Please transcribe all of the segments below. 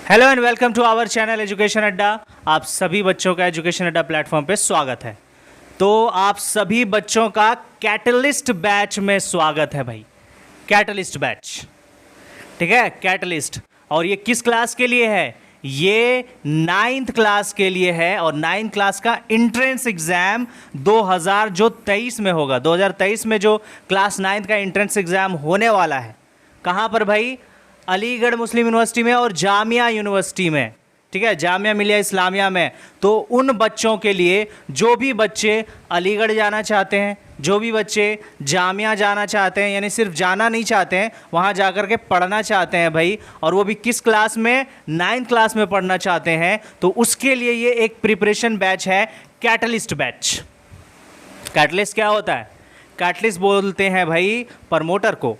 Hello and welcome to our channel Education Adda. आप सभी बच्चों का एजुकेशन अड्डा प्लेटफॉर्म पे स्वागत है। तो आप सभी बच्चों का कैटलिस्ट बैच में स्वागत है भाई। कैटलिस्ट बैच, ठीक है, कैटलिस्ट। और ये किस क्लास के लिए है? ये 9th क्लास के लिए है और 9th क्लास का एंट्रेंस एग्जाम 2023 में होगा। 2023 में जो क्लास 9th का एंट्रेंस एग्जाम होने वाला है, कहाँ पर भाई? अलीगढ़ मुस्लिम यूनिवर्सिटी में और जामिया यूनिवर्सिटी में, ठीक है, जामिया मिलिया इस्लामिया में। तो उन बच्चों के लिए, जो भी बच्चे अलीगढ़ जाना चाहते हैं, जो भी बच्चे जामिया जाना चाहते हैं, यानी सिर्फ जाना नहीं चाहते हैं, वहाँ जाकर के पढ़ना चाहते हैं भाई, और वो भी किस क्लास में? 9th क्लास में पढ़ना चाहते हैं, तो उसके लिए ये एक प्रिपरेशन बैच है, कैटलिस्ट बैच। कैटलिस्ट क्या होता है? कैटलिस्ट बोलते हैं भाई प्रमोटर को,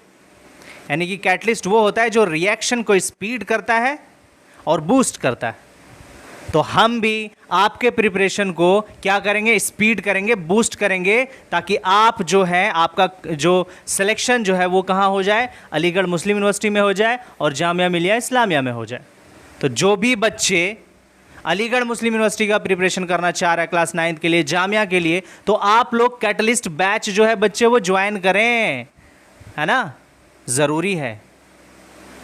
यानी कि कैटलिस्ट वो होता है जो रिएक्शन को स्पीड करता है और बूस्ट करता है। तो हम भी आपके प्रिपरेशन को क्या करेंगे? स्पीड करेंगे, बूस्ट करेंगे, ताकि आप जो है, आपका जो सिलेक्शन जो है वो कहाँ हो जाए? अलीगढ़ मुस्लिम यूनिवर्सिटी में हो जाए और जामिया मिलिया इस्लामिया में हो जाए। तो जो भी बच्चे अलीगढ़ मुस्लिम यूनिवर्सिटी का प्रिपरेशन करना चाह रहा है क्लास 9th के लिए, जामिया के लिए, तो आप लोग कैटलिस्ट बैच जो है बच्चे वो ज्वाइन करें, है ना, ज़रूरी है,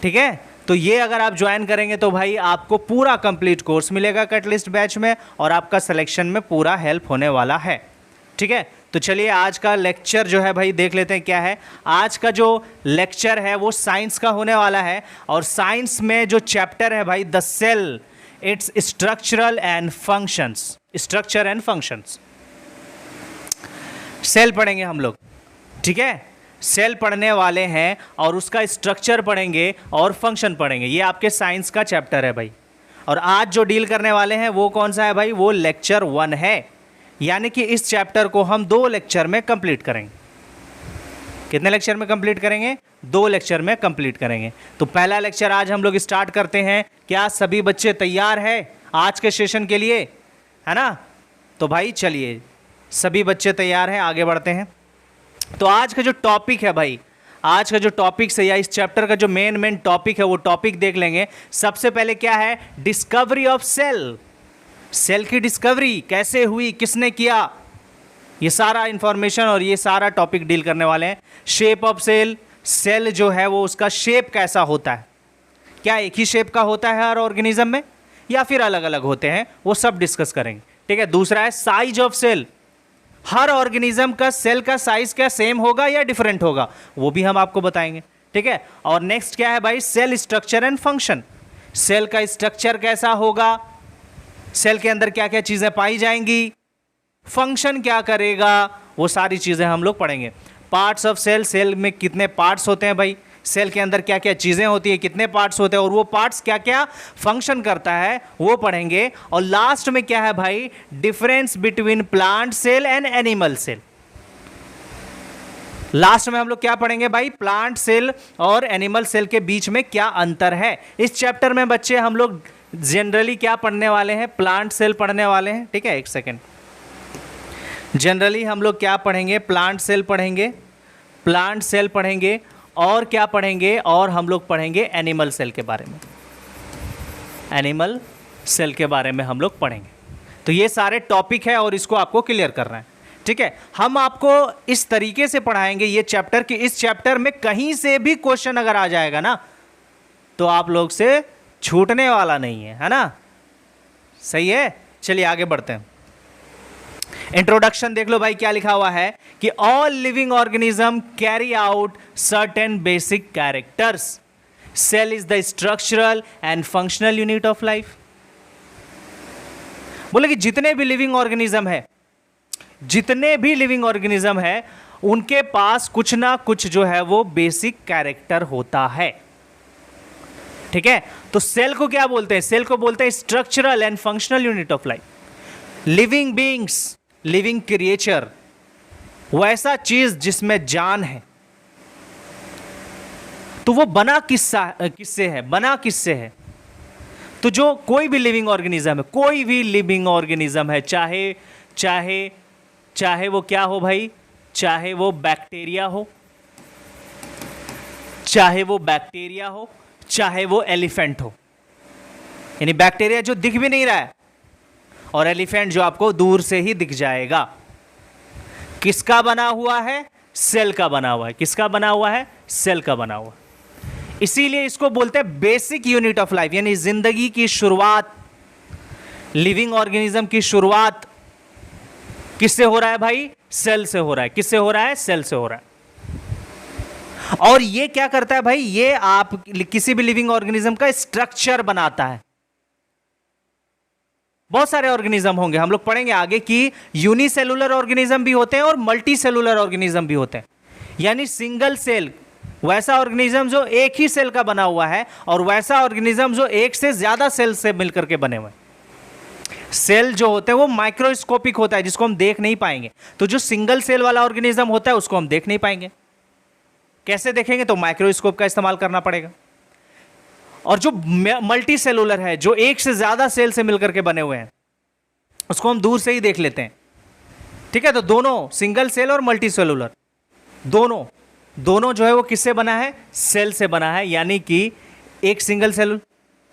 ठीक है। तो ये अगर आप ज्वाइन करेंगे तो भाई आपको पूरा कंप्लीट कोर्स मिलेगा कैटलिस्ट बैच में, और आपका सिलेक्शन में पूरा हेल्प होने वाला है, ठीक है। तो चलिए आज का लेक्चर जो है भाई देख लेते हैं क्या है। आज का जो लेक्चर है वो साइंस का होने वाला है, और साइंस में जो चैप्टर है भाई, the cell, it's structural and functions, structure and functions. Cell पढ़ेंगे हम लोग, ठीक है, सेल पढ़ने वाले हैं और उसका स्ट्रक्चर पढ़ेंगे और फंक्शन पढ़ेंगे। ये आपके साइंस का चैप्टर है भाई। और आज जो डील करने वाले हैं वो कौन सा है भाई? वो लेक्चर 1 है, यानी कि इस चैप्टर को हम 2 लेक्चर में कंप्लीट करेंगे। कितने लेक्चर में कंप्लीट करेंगे? 2 लेक्चर में कंप्लीट करेंगे। तो पहला लेक्चर आज हम लोग स्टार्ट करते हैं। क्या सभी बच्चे तैयार हैं आज के सेशन के लिए, है ना? तो भाई चलिए, सभी बच्चे तैयार हैं, आगे बढ़ते हैं। तो आज का जो टॉपिक है भाई, आज का जो टॉपिक है या इस चैप्टर का जो मेन टॉपिक है वो टॉपिक देख लेंगे। सबसे पहले क्या है? Discovery of cell. सेल की डिस्कवरी कैसे हुई, किसने किया, ये सारा इंफॉर्मेशन और ये सारा टॉपिक डील करने वाले हैं। शेप ऑफ सेल, सेल जो है वो उसका शेप कैसा होता है, क्या एक ही शेप का होता है हर ऑर्गेनिज्म में या फिर अलग अलग होते हैं, वो सब डिस्कस करेंगे, ठीक है। दूसरा है साइज ऑफ सेल, हर ऑर्गेनिज्म का सेल का साइज क्या सेम होगा या डिफरेंट होगा, वो भी हम आपको बताएंगे, ठीक है। और नेक्स्ट क्या है भाई? Cell structure and function. Cell का स्ट्रक्चर कैसा होगा, सेल के अंदर क्या क्या चीजें पाई जाएंगी, फंक्शन क्या करेगा, वो सारी चीजें हम लोग पढ़ेंगे। पार्ट्स ऑफ सेल, सेल में कितने पार्ट्स होते हैं भाई, सेल के अंदर क्या क्या चीज़ें होती है, कितने पार्ट्स होते हैं, और वो पार्ट्स क्या क्या फंक्शन करता है, वो पढ़ेंगे। और लास्ट में क्या है भाई? Difference between plant cell and animal cell. Last में हम लोग क्या पढ़ेंगे भाई? प्लांट सेल और एनिमल सेल के बीच में क्या अंतर है। इस चैप्टर में बच्चे हम लोग जनरली क्या पढ़ने वाले हैं? प्लांट सेल पढ़ने वाले हैं, ठीक है। एक सेकेंड, जनरली हम लोग क्या पढ़ेंगे? प्लांट सेल पढ़ेंगे, प्लांट सेल पढ़ेंगे, और क्या पढ़ेंगे? और हम लोग पढ़ेंगे एनिमल सेल के बारे में, एनिमल सेल के बारे में हम लोग पढ़ेंगे। तो ये सारे टॉपिक है और इसको आपको क्लियर करना है, ठीक है। हम आपको इस तरीके से पढ़ाएंगे ये चैप्टर कि इस चैप्टर में कहीं से भी क्वेश्चन अगर आ जाएगा ना तो आप लोग से छूटने वाला नहीं है ना? सही है। चलिए आगे बढ़ते हैं। इंट्रोडक्शन देख लो भाई, क्या लिखा हुआ है कि all living organism carry out certain basic characters. Cell is the structural and functional unit of life. बोले कि जितने भी लिविंग ऑर्गेनिज्म है, जितने भी लिविंग ऑर्गेनिज्म है, उनके पास कुछ ना कुछ जो है वो बेसिक कैरेक्टर होता है, ठीक है। तो सेल को क्या बोलते हैं? सेल को बोलते हैं structural and functional unit of life. Living beings, living creature, वैसा चीज जिसमें जान है, तो वो बना किससे है? बना किससे है? तो जो कोई भी लिविंग ऑर्गेनिज्म है, कोई भी लिविंग ऑर्गेनिज्म है, चाहे चाहे चाहे वो क्या हो भाई, चाहे वो बैक्टीरिया हो, चाहे वो बैक्टीरिया हो, चाहे वो एलिफेंट हो, यानी बैक्टीरिया जो दिख भी नहीं रहा है, और एलिफेंट जो आपको दूर से ही दिख जाएगा। किसका बना हुआ है? सेल का बना हुआ है। किसका बना हुआ है? सेल का बना हुआ। इसीलिए इसको बोलते हैं बेसिक यूनिट ऑफ लाइफ, यानी जिंदगी की शुरुआत, लिविंग ऑर्गेनिज्म की शुरुआत किससे हो रहा है भाई? सेल से हो रहा है। किससे हो रहा है? सेल से हो रहा है। और ये क्या करता है भाई? ये आप किसी भी लिविंग ऑर्गेनिज्म का स्ट्रक्चर बनाता है। बहुत सारे ऑर्गेनिज्म होंगे, हम लोग पढ़ेंगे आगे कि यूनिसेलुलर ऑर्गेनिज्म भी होते हैं और मल्टी सेलुलर ऑर्गेनिज्म भी होते हैं। यानी सिंगल सेल वैसा ऑर्गेनिज्म जो एक ही सेल का बना हुआ है, और वैसा ऑर्गेनिज्म जो एक से ज्यादा सेल से मिलकर के बने हुए हैं। सेल जो होते हैं वो माइक्रोस्कोपिक होता है, जिसको हम देख नहीं पाएंगे। तो जो सिंगल सेल वाला ऑर्गेनिज्म होता है उसको हम देख नहीं पाएंगे। कैसे देखेंगे? तो माइक्रोस्कोप का इस्तेमाल करना पड़ेगा। और जो मल्टी सेलुलर है, जो एक से ज्यादा सेल से मिलकर के बने हुए हैं, उसको हम दूर से ही देख लेते हैं। ठीक है, तो दोनों सिंगल सेल और मल्टी सेलुलर दोनों जो है वो किससे बना है? सेल से बना है। यानी कि एक सिंगल सेल,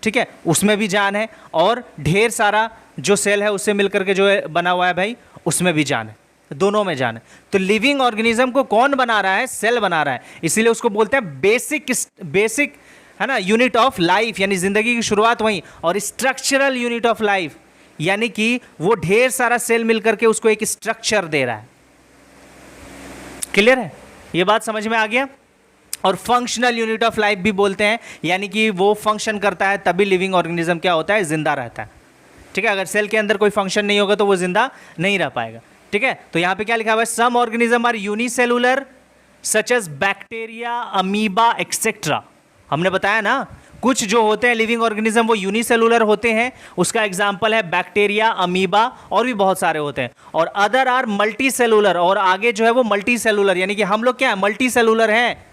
ठीक है, उसमें भी जान है, और ढेर सारा जो सेल है उससे मिलकर के जो है बना हुआ है भाई, उसमें भी जान है, दोनों में जान है। तो लिविंग ऑर्गेनिज्म को कौन बना रहा है? सेल बना रहा है। इसीलिए उसको बोलते हैं बेसिक है ना, यूनिट ऑफ लाइफ, यानी जिंदगी की शुरुआत वहीं। और स्ट्रक्चरल यूनिट ऑफ लाइफ, यानी कि वो ढेर सारा सेल मिलकर के उसको एक स्ट्रक्चर दे रहा है। क्लियर है? ये बात समझ में आ गया? और फंक्शनल यूनिट ऑफ लाइफ भी बोलते हैं, यानी कि वो फंक्शन करता है तभी लिविंग ऑर्गेनिज्म क्या होता है? जिंदा रहता है। ठीक है, अगर सेल के अंदर कोई फंक्शन नहीं होगा तो वो जिंदा नहीं रह पाएगा। ठीक है, तो यहां पे क्या लिखा हुआ है? Some organism are unicellular such as bacteria, amoeba etcetera. हमने बताया ना, कुछ जो होते हैं लिविंग ऑर्गेनिज्म वो यूनिसेलुलर होते हैं। उसका एग्जांपल है बैक्टीरिया, अमीबा, और भी बहुत सारे होते हैं। और अदर आर मल्टी सेलुलर, और आगे जो है वो मल्टी सेलुलर, यानी कि हम लोग क्या है? मल्टी सेलुलर हैं।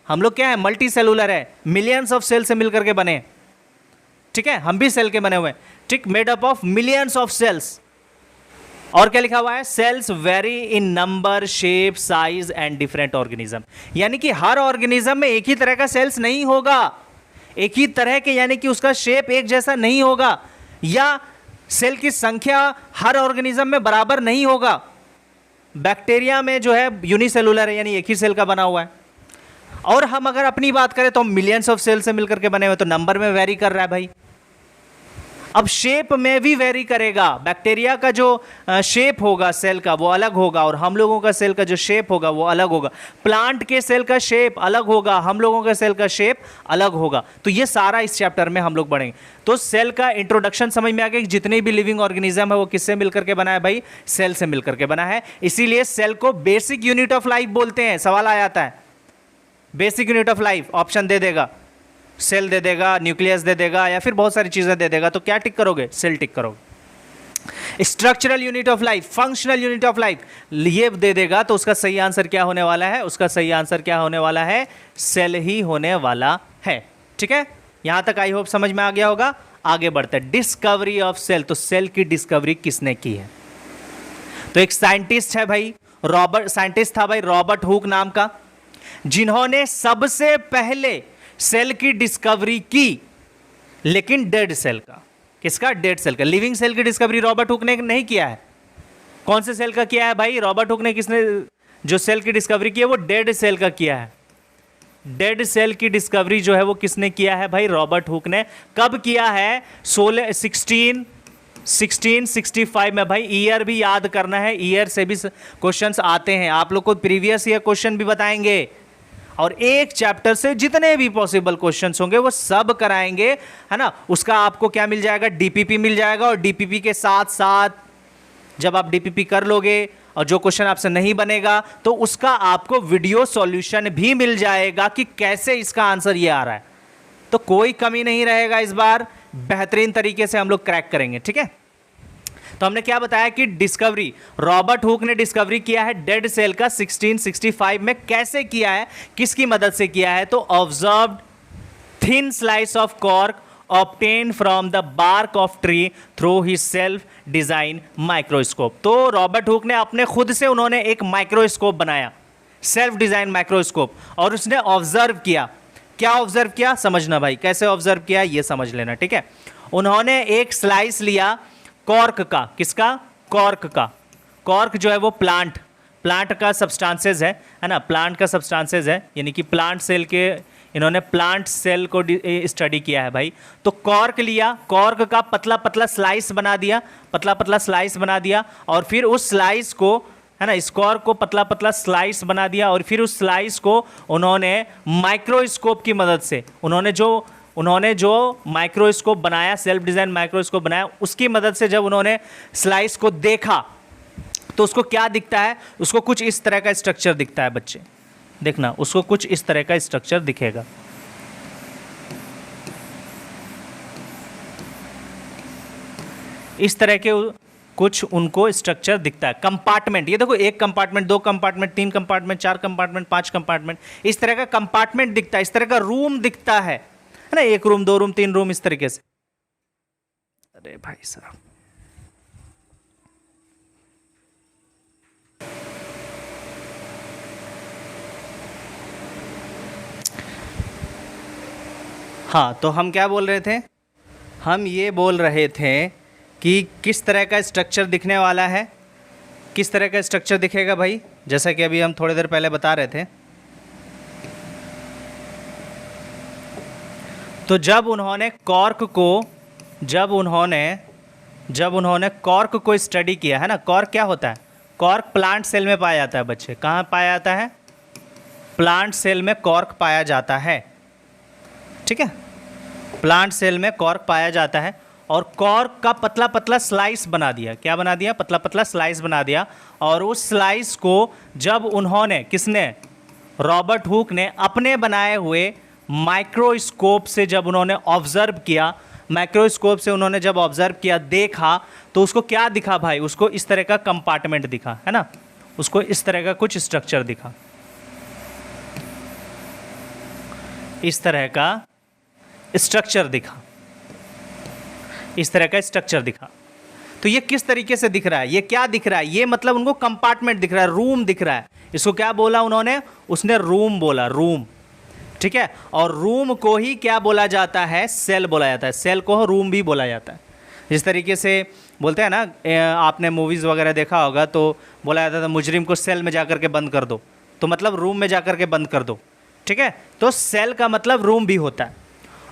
हम लोग क्या है? मल्टी सेलुलर है। मिलियंस ऑफ सेल से मिलकर के बने। ठीक है, हम भी सेल के बने हुए हैं। ठीक, made up of millions of cells. और क्या लिखा हुआ है? Cells vary in number, shape, size and different organism. यानी कि हर ऑर्गेनिज्म में एक ही तरह का सेल्स नहीं होगा, एक ही तरह के, यानी कि उसका शेप एक जैसा नहीं होगा, या सेल की संख्या हर ऑर्गेनिज्म में बराबर नहीं होगा। बैक्टीरिया में जो है यूनिसेलुलर है, यानी एक ही सेल का बना हुआ है। और हम अगर अपनी बात करें तो मिलियंस ऑफ सेल से मिलकर के बने हुए, तो नंबर में वेरी कर रहा है भाई। अब शेप में भी वेरी करेगा। बैक्टीरिया का जो शेप होगा सेल का वो अलग होगा, और हम लोगों का सेल का जो शेप होगा वो अलग होगा। प्लांट के सेल का शेप अलग होगा, हम लोगों का सेल का शेप अलग होगा। तो ये सारा इस चैप्टर में हम लोग पढ़ेंगे। तो सेल का इंट्रोडक्शन समझ में आ गया कि जितने भी लिविंग ऑर्गेनिज्म है वो किससे मिलकर के बना है भाई? सेल से मिलकर के बना है। इसीलिए सेल को बेसिक यूनिट ऑफ लाइफ बोलते हैं। सवाल आ जाता है, basic unit of life, option दे देगा, सेल दे देगा, न्यूक्लियस दे देगा, या फिर बहुत सारी चीजें दे देगा, तो क्या टिक करोगे? सेल टिक करोगे। Structural unit of life, functional unit of life ये दे देगा, तो उसका सही आंसर क्या होने वाला है? उसका सही आंसर क्या होने वाला है? सेल ही होने वाला है। ठीक है, यहां तक आई होप समझ में आ गया होगा। आगे बढ़ते हैं, डिस्कवरी ऑफ सेल। तो सेल की डिस्कवरी किसने की है? तो एक साइंटिस्ट है भाई, साइंटिस्ट था भाई रॉबर्ट हुक नाम का, जिन्होंने सबसे पहले सेल की डिस्कवरी की, लेकिन डेड सेल का। किसका? डेड सेल का। लिविंग सेल की डिस्कवरी रॉबर्ट हुक ने नहीं किया है। कौन से सेल का किया है भाई? रॉबर्ट हुक ने किसने जो सेल की डिस्कवरी की है वो डेड सेल का किया है। डेड सेल की डिस्कवरी जो है वो किसने किया है भाई? रॉबर्ट हुक ने। कब किया है? 1665 में भाई। ईयर भी याद करना है, ईयर से भी क्वेश्चंस आते हैं। आप लोग को प्रीवियस ईयर क्वेश्चन भी बताएंगे, और एक चैप्टर से जितने भी पॉसिबल क्वेश्चंस होंगे वो सब कराएंगे, है ना। उसका आपको क्या मिल जाएगा? डीपीपी मिल जाएगा, और डीपीपी के साथ साथ जब आप डीपीपी कर लोगे और जो क्वेश्चन आपसे नहीं बनेगा तो उसका आपको वीडियो सॉल्यूशन भी मिल जाएगा कि कैसे इसका आंसर ये आ रहा है। तो कोई कमी नहीं रहेगा, इस बार बेहतरीन तरीके से हम लोग क्रैक करेंगे। ठीक है, तो हमने क्या बताया कि डिस्कवरी रॉबर्ट हुक ने डिस्कवरी किया है डेड सेल का 1665 में। कैसे किया है, किसकी मदद से किया है? तो observed thin slice of cork obtain from the bark of tree through his self design microscope. तो रॉबर्ट हुक ने अपने खुद से एक माइक्रोस्कोप बनाया, सेल्फ डिजाइन माइक्रोस्कोप, और उसने ऑब्जर्व किया क्या ऑब्जर्व किया समझना भाई, कैसे ऑब्जर्व किया ये समझ लेना, ठीक है। उन्होंने एक स्लाइस लिया कॉर्क का, किसका, कॉर्क का। कॉर्क जो है वो प्लांट का सब्सटेंसेस है ना, प्लांट का सब्सटेंसेस है, यानी कि प्लांट सेल के, इन्होंने प्लांट सेल को स्टडी किया है भाई। तो कॉर्क लिया, कॉर्क का पतला पतला स्लाइस बना दिया, पतला पतला स्लाइस बना दिया, और फिर उस स्लाइस को, है ना, इस कॉर्क को पतला पतला स्लाइस बना दिया, और फिर उस स्लाइस को उन्होंने माइक्रोस्कोप की मदद से, उन्होंने जो माइक्रोस्कोप बनाया, सेल्फ डिज़ाइन माइक्रोस्कोप बनाया, उसकी मदद से जब उन्होंने स्लाइस को देखा तो उसको क्या दिखता है, उसको कुछ इस तरह का स्ट्रक्चर दिखता है बच्चे, देखना, उसको कुछ इस तरह का स्ट्रक्चर दिखेगा। इस तरह के कुछ उनको स्ट्रक्चर दिखता है। कंपार्टमेंट, ये देखो, एक कंपार्टमेंट, दो कंपार्टमेंट, तीन कंपार्टमेंट, चार कंपार्टमेंट, पांच कंपार्टमेंट, इस तरह का कंपार्टमेंट दिखता है, इस तरह का रूम दिखता है ना, एक रूम, दो रूम, तीन रूम, इस तरीके से। अरे भाई साहब, हाँ, तो हम क्या बोल रहे थे, हम ये बोल रहे थे कि किस तरह का स्ट्रक्चर दिखने वाला है, किस तरह का स्ट्रक्चर दिखेगा भाई, जैसा कि अभी हम थोड़ी देर पहले बता रहे थे। तो जब उन्होंने कॉर्क को स्टडी किया, है ना, कॉर्क क्या होता है, कॉर्क प्लांट सेल में पाया जाता है बच्चे, कहाँ पाया जाता है, प्लांट सेल में कॉर्क पाया जाता है, ठीक है, प्लांट सेल में कॉर्क पाया जाता है। और कॉर्क का पतला पतला स्लाइस बना दिया, क्या बना दिया, पतला पतला स्लाइस बना दिया, और उस स्लाइस को जब उन्होंने, किसने, रॉबर्ट हुक ने अपने बनाए हुए माइक्रोस्कोप से जब उन्होंने ऑब्जर्व किया, माइक्रोस्कोप से उन्होंने जब ऑब्जर्व किया, देखा, तो उसको क्या दिखा भाई, उसको इस तरह का कंपार्टमेंट दिखा, है ना, उसको इस तरह का कुछ स्ट्रक्चर दिखा, इस तरह का स्ट्रक्चर दिखा, इस तरह का स्ट्रक्चर दिखा। तो ये किस तरीके से दिख रहा है, ये क्या दिख रहा है, ये मतलब उनको कंपार्टमेंट दिख रहा है, रूम दिख रहा है। इसको क्या बोला उन्होंने, उसने रूम बोला, रूम, ठीक है। और रूम को ही क्या बोला जाता है, सेल बोला जाता है, सेल को रूम भी बोला जाता है। जिस तरीके से बोलते हैं ना, आपने मूवीज़ वगैरह देखा होगा, तो बोला जाता था मुजरिम को सेल में जाकर के बंद कर दो, तो मतलब रूम में जाकर के बंद कर दो, ठीक है। तो सेल का मतलब रूम भी होता है।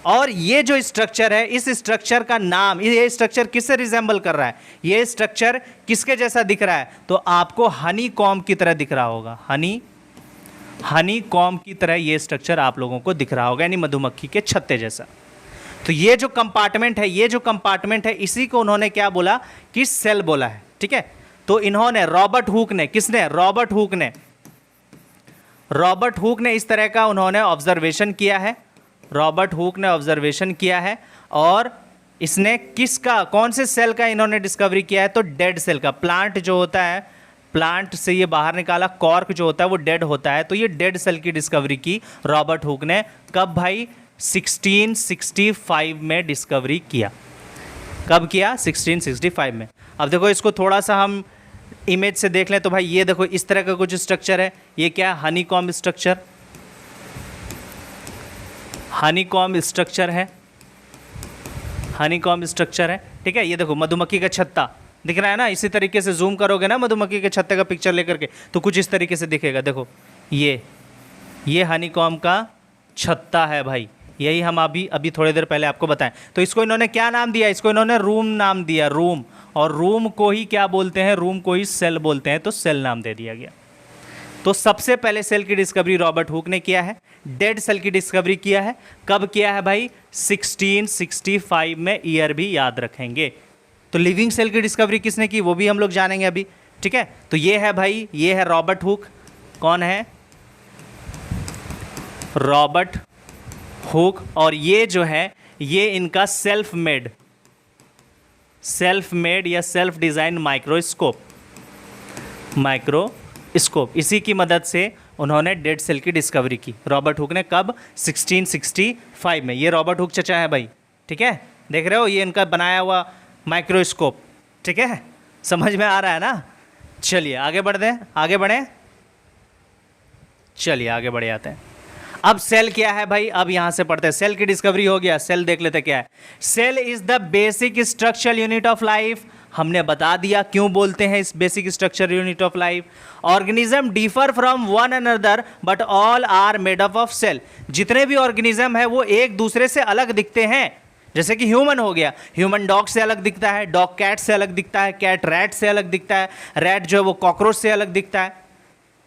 और ये जो स्ट्रक्चर है, इस स्ट्रक्चर का नाम, ये स्ट्रक्चर किससे रिजेंबल कर रहा है, ये स्ट्रक्चर किसके जैसा दिख रहा है, तो आपको हनी कॉम्ब की तरह दिख रहा होगा, हनी कॉम्ब की तरह ये स्ट्रक्चर आप लोगों को दिख रहा होगा, यानी मधुमक्खी के छत्ते जैसा। तो ये जो कंपार्टमेंट है, इसी को उन्होंने क्या बोला कि सेल बोला है, ठीक है। तो इन्होंने, रॉबर्ट हुक ने, किसने, रॉबर्ट हुक ने इस तरह का उन्होंने ऑब्जर्वेशन किया है, रॉबर्ट हुक ने ऑब्जर्वेशन किया है। और इसने किसका, कौन से सेल का इन्होंने डिस्कवरी किया है, तो डेड सेल का। प्लांट जो होता है, प्लांट से ये बाहर निकाला, कॉर्क जो होता है वो डेड होता है, तो ये डेड सेल की डिस्कवरी की रॉबर्ट हुक ने। कब भाई, 1665 में डिस्कवरी किया। कब किया, 1665 में। अब देखो, इसको थोड़ा सा हम इमेज से देख लें, तो भाई ये देखो, इस तरह का कुछ स्ट्रक्चर है, ये क्या है, हनीकॉम्ब स्ट्रक्चर, हनीकॉम्ब स्ट्रक्चर है, हनीकॉम्ब स्ट्रक्चर है, ठीक है। ये देखो, मधुमक्खी का छत्ता दिख रहा है ना, इसी तरीके से जूम करोगे ना मधुमक्खी के छत्ते का पिक्चर लेकर के, तो कुछ इस तरीके से दिखेगा। देखो, ये हनीकॉम्ब का छत्ता है भाई, यही हम अभी थोड़ी देर पहले आपको बताएं। तो इसको इन्होंने क्या नाम दिया, इसको इन्होंने रूम नाम दिया, रूम। और रूम को ही क्या बोलते हैं, रूम को ही सेल बोलते हैं, तो सेल नाम दे दिया गया। तो सबसे पहले सेल की डिस्कवरी रॉबर्ट हुक ने किया है, डेड सेल की डिस्कवरी किया है। कब किया है भाई, 1665 में, ईयर भी याद रखेंगे। तो लिविंग सेल की डिस्कवरी किसने की, वो भी हम लोग जानेंगे अभी, ठीक है। तो ये है भाई, ये है रॉबर्ट हुक। कौन है, रॉबर्ट हुक। और ये जो है, ये इनका सेल्फ मेड या सेल्फ डिज़ाइन माइक्रोस्कोप, इसी की मदद से उन्होंने डेड सेल की डिस्कवरी की, रॉबर्ट हुक ने। कब, 1665 में। ये रॉबर्ट हुक चचा है भाई, ठीक है, देख रहे हो, ये इनका बनाया हुआ माइक्रोस्कोप, ठीक है, समझ में आ रहा है ना। चलिए आगे बढ़ दें, आगे बढ़े, चलिए आगे बढ़े आते हैं। अब सेल क्या है भाई, अब यहां से पढ़ते हैं। सेल की डिस्कवरी हो गया, सेल देख लेते क्या है। Cell is the basic structural unit of life, हमने बता दिया क्यों बोलते हैं इस basic structure unit of life. Organism differ from one another but all are made up of cell, जितने भी ऑर्गेनिज्म है वो एक दूसरे से अलग दिखते हैं। जैसे कि ह्यूमन हो गया, ह्यूमन डॉग से अलग दिखता है, डॉग कैट से अलग दिखता है, कैट रैट से अलग दिखता है, रैट जो है वो कॉकरोच से अलग दिखता है।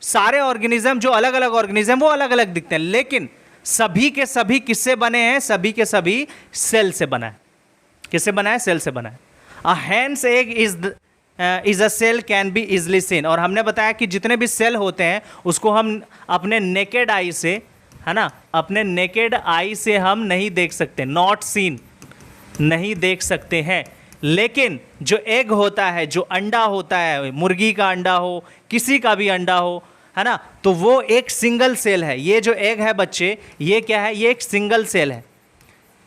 सारे ऑर्गेनिज्म जो अलग अलग ऑर्गेनिज्म वो अलग अलग दिखते हैं, लेकिन सभी के सभी किससे बने हैं, सभी के सभी सेल से बना है। किससे बना है, सेल से बना है। A hen's egg is a cell can be easily seen, और हमने बताया कि जितने भी सेल होते हैं उसको हम अपने नेकेड आई से, है ना, अपने नेकेड आई से हम नहीं देख सकते, नॉट सीन, नहीं देख सकते हैं। लेकिन जो एग होता है, जो अंडा होता है, मुर्गी का अंडा हो, किसी का भी अंडा हो, है ना, तो वो एक सिंगल सेल है। ये जो एग है बच्चे, ये क्या है, ये एक सिंगल सेल है,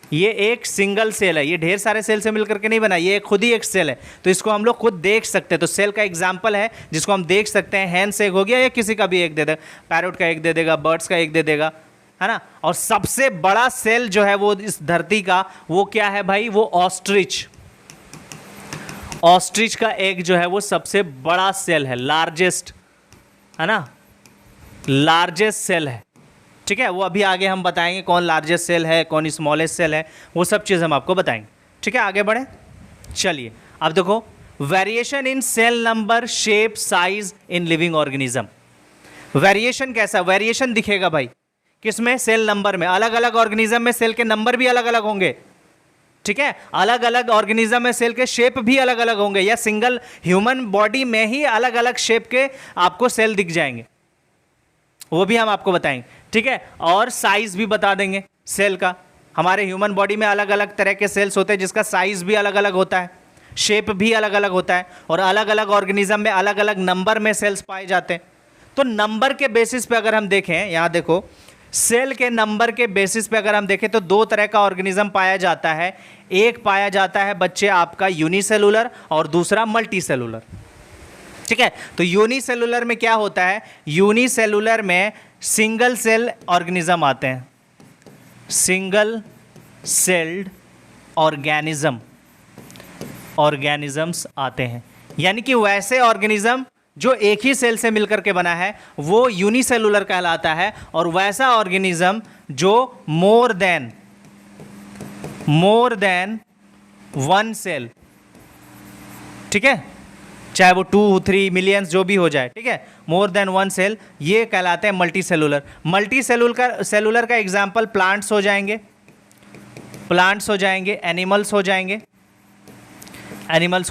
ये एक सिंगल सेल है, ये ढेर सारे सेल से मिलकर के नहीं बना, ये खुद ही एक सेल है। तो इसको हम लोग खुद देख सकते हैं, तो सेल का एग्जाम्पल है जिसको हम देख सकते हैं। हैंस एग हो गया, या किसी का भी एग दे देगा, पैरोट का एग दे देगा, बर्ड्स का एग दे देगा, है ना। और सबसे बड़ा सेल जो है वो इस धरती का, वो क्या है भाई, वो ऑस्ट्रिच, ऑस्ट्रिच का एग जो है वो सबसे बड़ा सेल है, लार्जेस्ट, है ना, लार्जेस्ट सेल है। ठीक है, वो अभी आगे हम बताएंगे कौन लार्जेस्ट सेल है, कौन स्मॉलेस्ट सेल है, वो सब चीज़ हम आपको बताएंगे। ठीक है, आगे बढ़े, चलिए। अब देखो, variation in cell number, shape, size in living organism. Variation कैसा, वेरिएशन दिखेगा भाई किसमें, सेल नंबर में। अलग अलग ऑर्गेनिज्म में सेल के नंबर भी अलग अलग होंगे। ठीक है, अलग अलग ऑर्गेनिज्म में सेल के शेप भी अलग अलग होंगे, या सिंगल ह्यूमन बॉडी में ही अलग अलग शेप के आपको सेल दिख जाएंगे, वो भी हम आपको बताएंगे। ठीक है, और साइज भी बता देंगे सेल का। हमारे ह्यूमन बॉडी में अलग अलग तरह के सेल्स होते हैं जिसका साइज भी अलग अलग होता है, शेप भी अलग अलग होता है, और अलग अलग ऑर्गेनिज्म में अलग अलग नंबर में सेल्स पाए जाते हैं। तो नंबर के बेसिस पे अगर हम देखें, यहाँ देखो, सेल के नंबर के बेसिस पे अगर हम देखें तो दो तरह का ऑर्गेनिज्म पाया जाता है। एक पाया जाता है बच्चे आपका यूनिसेलुलर, और दूसरा मल्टीसेलुलर। ठीक है, तो यूनिसेलुलर में क्या होता है, यूनिसेलुलर में सिंगल सेल ऑर्गेनिज्म आते हैं, सिंगल सेल्ड ऑर्गेनिजम्स आते हैं। यानी कि वैसे ऑर्गेनिज्म जो एक ही सेल से मिलकर के बना है वो यूनिसेलुलर कहलाता है, और वैसा ऑर्गेनिज्म जो मोर देन वन सेल, ठीक है, चाहे वो 2, 3 मिलियंस जो भी हो जाए, ठीक है, मोर देन वन सेल, ये कहलाते हैं मल्टीसेलुलर। मल्टीसेलुलर का एग्जाम्पल प्लांट्स हो जाएंगे, एनिमल्स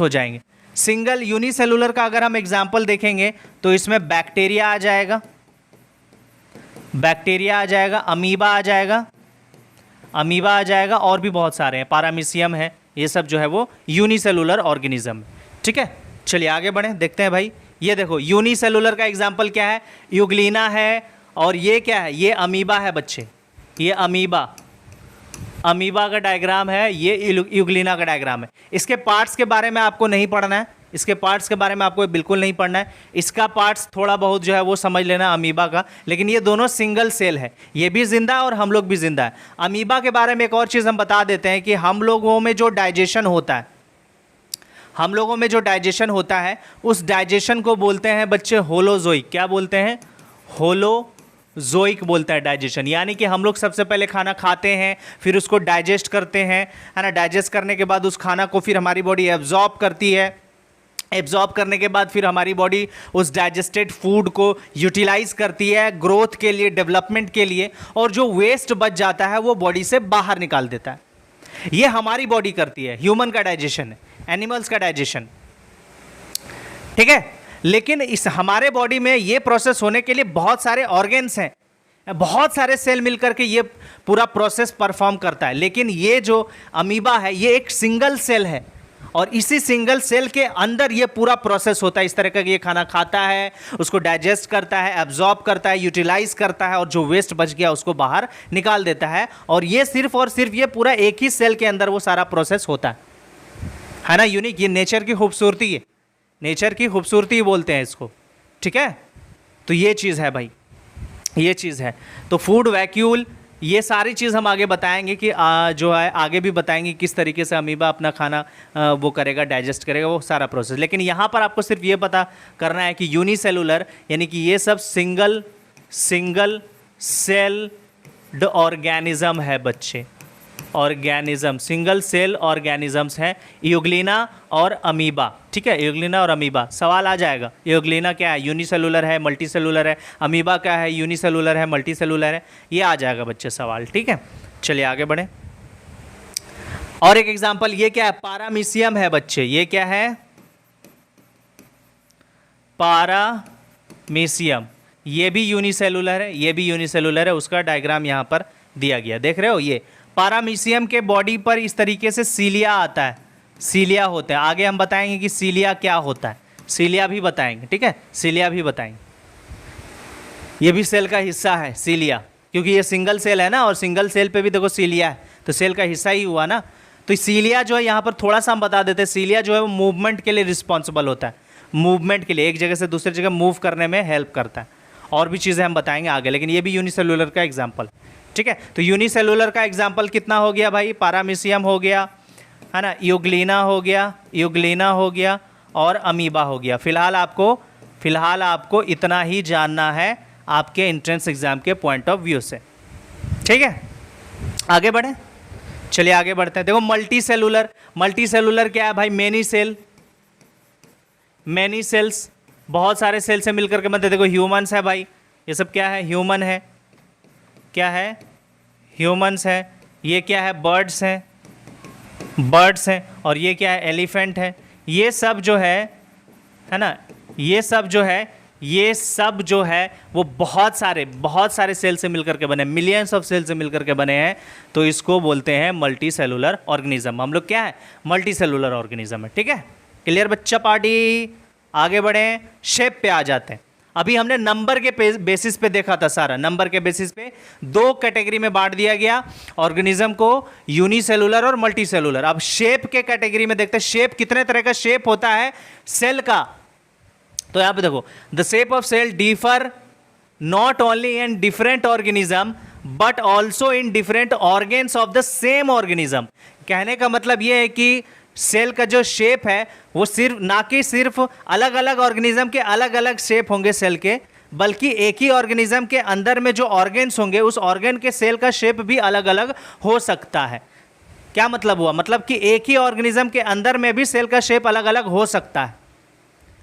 हो जाएंगे। सिंगल यूनिसेलुलर का अगर हम एग्जाम्पल देखेंगे तो इसमें बैक्टीरिया आ जाएगा, अमीबा आ जाएगा, और भी बहुत सारे हैं, पैरामीशियम है, ये सब जो है वो यूनिसेलुलर ऑर्गेनिज्म। ठीक है, चलिए आगे बढ़ें, देखते हैं भाई। ये देखो, यूनिसेलुलर का एग्जाम्पल क्या है, यूग्लिना है, और ये क्या है, ये अमीबा है बच्चे, ये अमीबा का डायग्राम है, ये यूग्लिना का डायग्राम है। इसके पार्ट्स के बारे में आपको नहीं पढ़ना है, इसके पार्ट्स के बारे में आपको बिल्कुल नहीं पढ़ना है। इसका पार्ट्स थोड़ा बहुत जो है वो समझ लेना अमीबा का, लेकिन ये दोनों सिंगल सेल है, ये भी जिंदा है और हम लोग भी जिंदा है। अमीबा के बारे में एक और चीज़ हम बता देते हैं कि हम लोगों में जो डाइजेशन होता है, उस डाइजेशन को बोलते हैं बच्चे होलोजोइक। क्या बोलते हैं, होलोजोइक बोलता है डाइजेशन। यानी कि हम लोग सबसे पहले खाना खाते हैं, फिर उसको डाइजेस्ट करते हैं, है ना, डाइजेस्ट करने के बाद उस खाना को फिर हमारी बॉडी एब्जॉर्ब करती है, एब्जॉर्ब करने के बाद फिर हमारी बॉडी उस डाइजेस्टेड फूड को यूटिलाइज करती है ग्रोथ के लिए, डेवलपमेंट के लिए, और जो वेस्ट बच जाता है वो बॉडी से बाहर निकाल देता है। ये हमारी बॉडी करती है, ह्यूमन का डाइजेशन है, एनिमल्स का डाइजेशन, ठीक है। लेकिन इस हमारे बॉडी में ये प्रोसेस होने के लिए बहुत सारे ऑर्गन्स हैं, बहुत सारे सेल मिलकर के ये पूरा प्रोसेस परफॉर्म करता है। लेकिन ये जो अमीबा है ये एक सिंगल सेल है, और इसी सिंगल सेल के अंदर ये पूरा प्रोसेस होता है। इस तरह का ये खाना खाता है, उसको डाइजेस्ट करता है, एब्जॉर्ब करता है, यूटिलाइज करता है, और जो वेस्ट बच गया उसको बाहर निकाल देता है। और ये सिर्फ और सिर्फ ये पूरा एक ही सेल के अंदर वो सारा प्रोसेस होता है ना। यूनिक, ये नेचर की खूबसूरती है, नेचर की खूबसूरती बोलते हैं इसको, ठीक है। तो ये चीज़ है भाई। ये चीज़ है। तो फूड वैक्यूल, ये सारी चीज़ हम आगे बताएंगे कि जो है आगे भी बताएंगे किस तरीके से अमीबा अपना खाना वो करेगा, डाइजेस्ट करेगा, वो सारा प्रोसेस। लेकिन यहाँ पर आपको सिर्फ ये पता करना है कि यूनिसेलुलर यानी कि ये सब सिंगल सेल्ड ऑर्गेनिज्म है बच्चे, ऑर्गेनिज्म, सिंगल सेल ऑर्गेनिजम्स हैं यूग्लिना और अमीबा। ठीक है, यूग्लिना और अमीबा सवाल आ जाएगा। यूग्लिना क्या है, यूनिसेलुलर है, मल्टीसेलुलर है, अमीबा क्या है, यूनिसेलुलर है, मल्टीसेलुलर है, ये आ जाएगा बच्चे सवाल। ठीक है, चलिए आगे बढ़ें। और एक एग्जांपल, ये क्या है, पारामीशियम है बच्चे, ये क्या है, पारामीशियम, ये भी यूनिसेलुलर है, ये भी यूनिसेलुलर है, उसका डायग्राम यहाँ पर दिया गया, देख रहे हो। ये पारामीशियम के बॉडी पर इस तरीके से सीलिया आता है, सीलिया होता है। आगे हम बताएंगे कि सीलिया क्या होता है, सीलिया भी बताएंगे। ठीक है, सीलिया भी बताएंगे। ये भी सेल का हिस्सा है सीलिया, क्योंकि ये सिंगल सेल है ना, और सिंगल सेल पे भी देखो सीलिया है, तो सेल का हिस्सा ही हुआ ना। तो सीलिया जो है यहाँ पर थोड़ा सा हम बता देते हैं, सीलिया जो है वो मूवमेंट के लिए रिस्पॉन्सिबल होता है, मूवमेंट के लिए, एक जगह से दूसरी जगह मूव करने में हेल्प करता है। और भी चीज़ें हम बताएंगे आगे, लेकिन ये भी यूनिसेलुलर का एग्जाम्पल। ठीक है, तो यूनिसेलुलर का एग्जाम्पल कितना हो गया भाई, पारामीशियम हो गया, है ना, यूग्लिना हो गया, यूग्लिना हो गया, और अमीबा हो गया। फिलहाल आपको इतना ही जानना है आपके एंट्रेंस एग्जाम के पॉइंट ऑफ व्यू से। ठीक है, आगे बढ़ें, चलिए आगे बढ़ते हैं। देखो मल्टीसेलुलर, मल्टीसेलुलर क्या है भाई, मेनी सेल, मेनी सेल्स, बहुत सारे सेल से मिलकर के बनते। देखो ह्यूमन्स है भाई, ये सब क्या है, ह्यूमन है, क्या है, ह्यूमन्स है। ये क्या है, बर्ड्स हैं, बर्ड्स हैं। और ये क्या है, एलिफेंट है। ये सब जो है ना, ये सब जो है वो बहुत सारे सेल से मिलकर के बने, मिलियंस ऑफ सेल से मिलकर के बने हैं। तो इसको बोलते हैं मल्टी सेलुलर ऑर्गेनिज्म। हम लोग क्या है, मल्टी सेलुलर ऑर्गेनिज्म है। ठीक है, क्लियर बच्चा पार्टी, आगे बढ़ें, शेप पे आ जाते हैं। अभी हमने नंबर के बेसिस पे देखा था, सारा नंबर के बेसिस पे दो कैटेगरी में बांट दिया गया ऑर्गेनिज्म को, यूनिसेलुलर और मल्टीसेलुलर। अब शेप के कैटेगरी में देखते हैं, शेप कितने तरह का शेप होता है सेल का। तो यहां पे देखो, the shape of cell differ not only in different organism but also in different organs of the same organism. कहने का मतलब यह है कि सेल का जो शेप है वो सिर्फ अलग अलग ऑर्गेनिज्म के अलग अलग शेप होंगे सेल के, बल्कि एक ही ऑर्गेनिज्म के अंदर में जो ऑर्गेन्स होंगे उस ऑर्गेन के सेल का शेप भी अलग अलग हो सकता है। क्या मतलब हुआ, मतलब कि एक ही ऑर्गेनिज्म के अंदर में भी सेल का शेप अलग अलग हो सकता है।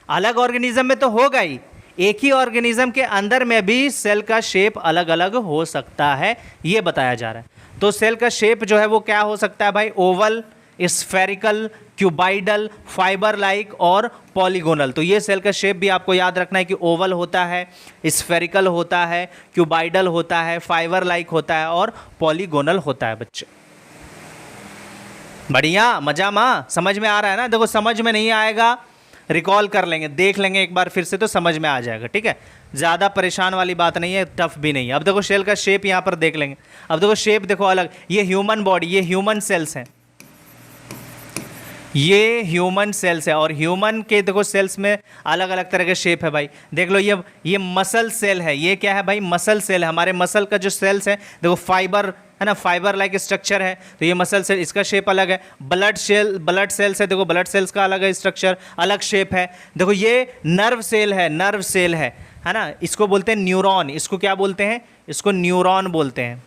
अलग ऑर्गेनिज्म में तो होगा ही, एक ही ऑर्गेनिज्म के अंदर में भी सेल का शेप अलग अलग हो सकता है, ये बताया जा रहा है। तो सेल का शेप जो है वो क्या हो सकता है भाई, Oval, spherical, cuboidal, fibre like और पॉलीगोनल। तो ये सेल का शेप भी आपको याद रखना है कि ओवल होता है, स्फेरिकल होता है, क्यूबाइडल होता है, फाइबर लाइक होता है और पॉलीगोनल होता है बच्चे। बढ़िया, मजा माँ, समझ में आ रहा है ना। देखो समझ में नहीं आएगा रिकॉल कर लेंगे, देख लेंगे एक बार फिर से, तो समझ में आ जाएगा। ठीक है, ज़्यादा परेशान वाली बात नहीं है, टफ भी नहीं है। अब देखो सेल का शेप यहाँ पर देख लेंगे। अब देखो शेप देखो अलग, ये ह्यूमन बॉडी, ये ह्यूमन सेल्स हैं, ये ह्यूमन सेल्स है। और ह्यूमन के देखो सेल्स में अलग अलग तरह के शेप है भाई। देख लो ये मसल सेल है, ये क्या है भाई, मसल सेल है। हमारे मसल का जो सेल्स है देखो फाइबर है ना, फाइबर लाइक स्ट्रक्चर है, तो ये मसल सेल, इसका शेप अलग है। ब्लड सेल्स है, देखो ब्लड सेल्स का अलग है स्ट्रक्चर, अलग शेप है। देखो ये नर्व सेल है, नर्व सेल है ना, इसको बोलते हैं न्यूरॉन। इसको क्या बोलते हैं, इसको न्यूरॉन बोलते हैं,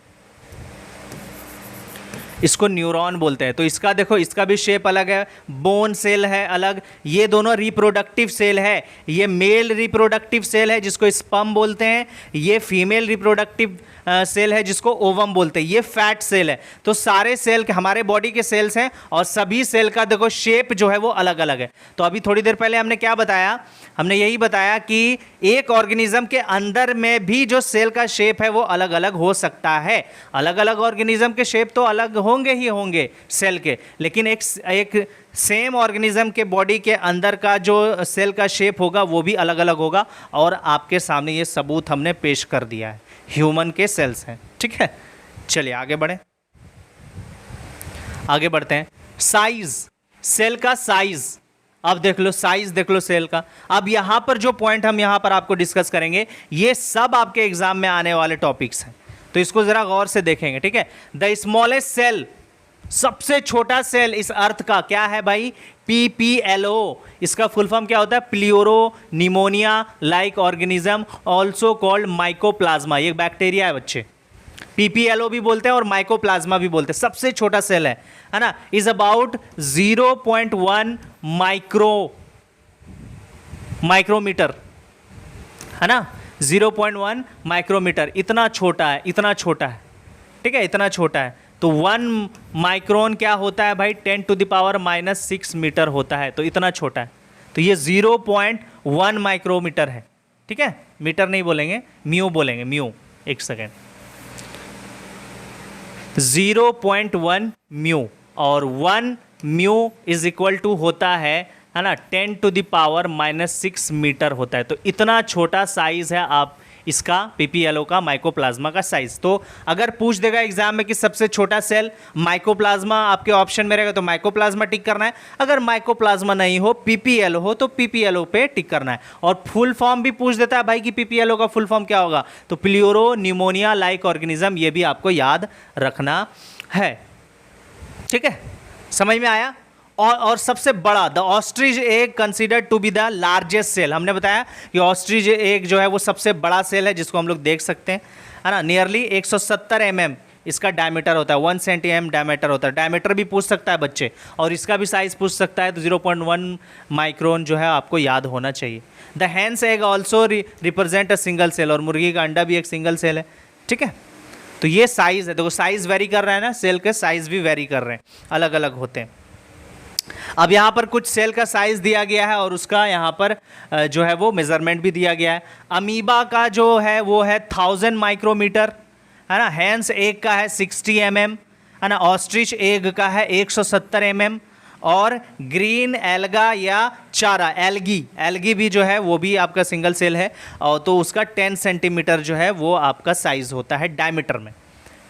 इसको न्यूरॉन बोलते हैं। तो इसका देखो, इसका भी शेप अलग है। बोन सेल है अलग। ये दोनों रिप्रोडक्टिव सेल है, ये मेल रिप्रोडक्टिव सेल है जिसको स्पर्म बोलते हैं, ये फीमेल रिप्रोडक्टिव सेल है जिसको ओवम बोलते हैं, ये फैट सेल है। तो सारे सेल के हमारे बॉडी के सेल्स हैं और सभी सेल का देखो शेप जो है वो अलग अलग है। तो अभी थोड़ी देर पहले हमने क्या बताया, हमने यही बताया कि एक ऑर्गेनिज्म के अंदर में भी जो सेल का शेप है वो अलग अलग हो सकता है। अलग अलग ऑर्गेनिज्म के शेप तो अलग होंगे ही होंगे सेल के, लेकिन एक सेम ऑर्गेनिज्म के बॉडी के अंदर का जो सेल का शेप होगा वो भी अलग अलग होगा। और आपके सामने ये सबूत हमने पेश कर दिया है, ह्यूमन के सेल्स हैं। ठीक है, चलिए आगे बढ़ें, आगे बढ़ते हैं। साइज, सेल का साइज, अब देख लो साइज, देख लो सेल का। अब यहां पर जो पॉइंट हम यहां पर आपको डिस्कस करेंगे, ये सब आपके एग्जाम में आने वाले टॉपिक्स हैं, तो इसको जरा गौर से देखेंगे, ठीक है। द स्मॉलेस्ट सेल, सबसे छोटा सेल इस अर्थ का क्या है भाई? PPLO। इसका फुल फॉर्म क्या होता है? Pleuro pneumonia like organism also called mycoplasma. ये बैक्टीरिया है बच्चे, PPLO भी बोलते हैं और माइकोप्लाज्मा भी बोलते हैं। सबसे छोटा सेल है ना, इज अबाउट 0.1 माइक्रोमीटर, है ना, 0.1 माइक्रोमीटर। इतना छोटा है, इतना छोटा है, ठीक है, इतना छोटा है। तो 1 माइक्रोन क्या होता है भाई? 10⁻⁻6 मीटर होता है, तो इतना छोटा है। तो ये 0.1 माइक्रोमीटर है, ठीक है। मीटर नहीं बोलेंगे, म्यू बोलेंगे, म्यू। एक सेकेंड, 0.1 म्यू, और 1 म्यू इज इक्वल टू होता है ना 10⁻⁻6 मीटर होता है। तो इतना छोटा साइज है आप इसका PPLO का, माइकोप्लाज्मा का साइज। तो अगर पूछ देगा एग्जाम में कि सबसे छोटा सेल माइकोप्लाज्मा आपके ऑप्शन में रहेगा तो माइकोप्लाज्मा टिक करना है, अगर माइकोप्लाज्मा नहीं हो PPLO हो तो PPLO पे टिक करना है। और फुल फॉर्म भी पूछ देता है भाई कि PPLO का फुल फॉर्म क्या होगा, तो प्लियोरो निमोनिया लाइक ऑर्गेनिज्म, ये भी आपको याद रखना है, ठीक है। समझ में आया? और सबसे बड़ा, the ostrich egg considered to be the largest cell. हमने बताया कि ऑस्ट्रिच एग जो है वो सबसे बड़ा सेल है जिसको हम लोग देख सकते हैं, है ना। नियरली 170 mm इसका डायमीटर होता है, 1 cm डायमीटर होता है। डायमीटर भी पूछ सकता है बच्चे, और इसका भी साइज पूछ सकता है, तो 0.1 माइक्रोन जो है आपको याद होना चाहिए। The hen's egg also represent a single cell, और मुर्गी का अंडा भी एक सिंगल सेल है, ठीक है। तो ये साइज है, देखो साइज वेरी कर रहा है ना, सेल के साइज भी वेरी कर रहे हैं, अलग अलग होते हैं। अब यहाँ पर कुछ सेल का साइज दिया गया है और उसका यहाँ पर जो है वो मेजरमेंट भी दिया गया है। अमीबा का जो है वो है 1000 माइक्रोमीटर, है ना। हैंस एग का है 60 mm, है ना। ऑस्ट्रिच एग का है 170 mm, और ग्रीन एल्गा या चारा, एल्गी भी जो है वो भी आपका सिंगल सेल है, और तो उसका 10 सेंटीमीटर जो है वो आपका साइज होता है डायमीटर में,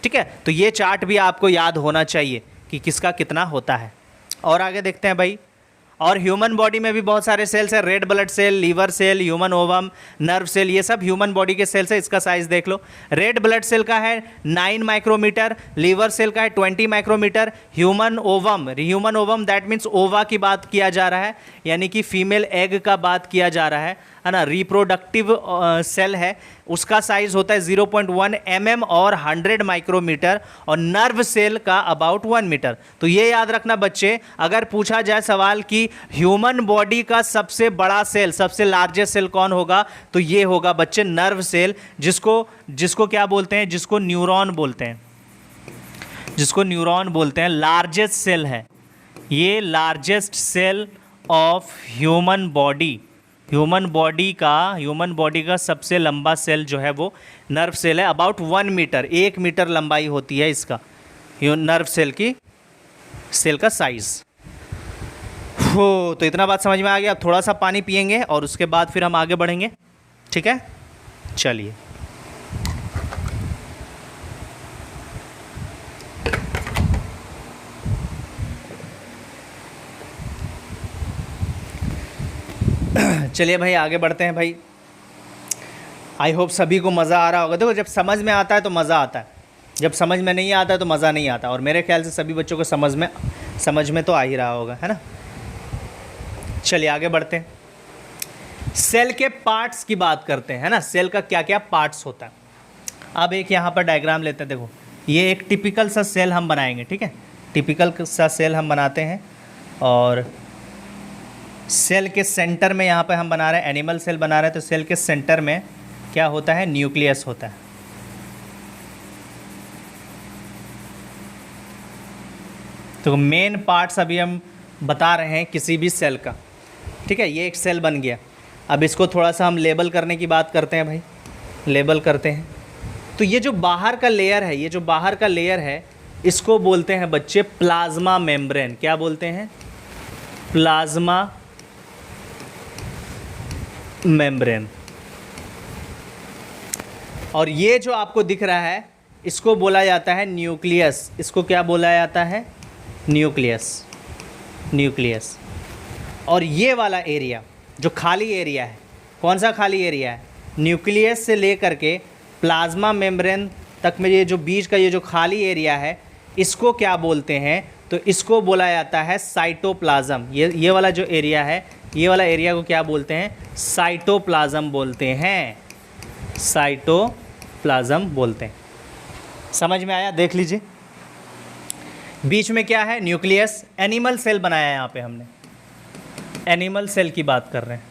ठीक है। तो ये चार्ट भी आपको याद होना चाहिए कि किसका कितना होता है। और आगे देखते हैं भाई, और ह्यूमन बॉडी में भी बहुत सारे सेल्स हैं, red blood cell, liver cell, human ovum, nerve cell, ये सब ह्यूमन बॉडी के सेल्स है। इसका साइज देख लो, रेड ब्लड सेल का है 9 माइक्रोमीटर, लीवर सेल का है 20 micrometre, human ovum that means ova की बात किया जा रहा है, यानी कि फीमेल एग का बात किया जा रहा है ना। रिप्रोडक्टिव सेल है, उसका साइज होता है 0.1 mm और 100 माइक्रोमीटर, और नर्व सेल का अबाउट 1 मीटर। तो ये याद रखना बच्चे, अगर पूछा जाए सवाल कि ह्यूमन बॉडी का सबसे बड़ा सेल, सबसे लार्जेस्ट सेल कौन होगा, तो ये होगा बच्चे नर्व सेल, जिसको क्या बोलते हैं, जिसको न्यूरॉन बोलते हैं, जिसको न्यूरॉन बोलते हैं। लार्जेस्ट सेल है ये, largest cell of human body. Human body का सबसे लंबा सेल जो है वो नर्व सेल है, अबाउट 1 मीटर, 1 मीटर लंबाई होती है इसका नर्व सेल की, सेल का साइज हो। तो इतना बात समझ में आ गया। अब थोड़ा सा पानी पिएंगे और उसके बाद फिर हम आगे बढ़ेंगे, ठीक है। चलिए, चलिए भाई आगे बढ़ते हैं भाई। आई होप सभी को मज़ा आ रहा होगा। देखो जब समझ में आता है तो मज़ा आता है, जब समझ में नहीं आता है तो मज़ा नहीं आता, और मेरे ख्याल से सभी बच्चों को समझ में तो आ ही रहा होगा, है ना। चलिए आगे बढ़ते हैं, सेल के पार्ट्स की बात करते हैं, है ना। सेल का क्या क्या पार्ट्स होता है। अब एक यहाँ पर डायग्राम लेते हैं, देखो ये एक टिपिकल सा सेल हम बनाएंगे, ठीक है। टिपिकल सा सेल हम बनाते हैं, और सेल के सेंटर में यहाँ पे हम बना रहे हैं, एनिमल सेल बना रहे हैं, तो सेल के सेंटर में क्या होता है, न्यूक्लियस होता है। तो मेन पार्ट्स अभी हम बता रहे हैं किसी भी सेल का, ठीक है। ये एक सेल बन गया, अब इसको थोड़ा सा हम लेबल करने की बात करते हैं भाई, लेबल करते हैं। तो ये जो बाहर का लेयर है, ये जो बाहर का लेयर है, इसको बोलते हैं बच्चे प्लाज्मा मेम्ब्रेन। क्या बोलते हैं? Plasma membrane. और ये जो आपको दिख रहा है इसको बोला जाता है न्यूक्लियस। इसको क्या बोला जाता है? न्यूक्लियस। न्यूक्लियस। और ये वाला एरिया जो खाली एरिया है, कौन सा खाली एरिया है, न्यूक्लियस से लेकर के प्लाज्मा मेम्ब्रेन तक में ये जो बीच का ये जो खाली एरिया है, इसको क्या बोलते हैं, तो इसको बोला जाता है साइटोप्लाज्म। ये वाला जो एरिया है, ये वाला एरिया को क्या बोलते हैं, साइटोप्लाज्म बोलते हैं, साइटोप्लाज्म बोलते हैं। समझ में आया? देख लीजिए, बीच में क्या है, न्यूक्लियस। एनिमल सेल बनाया है यहाँ पे हमने, एनिमल सेल की बात कर रहे हैं,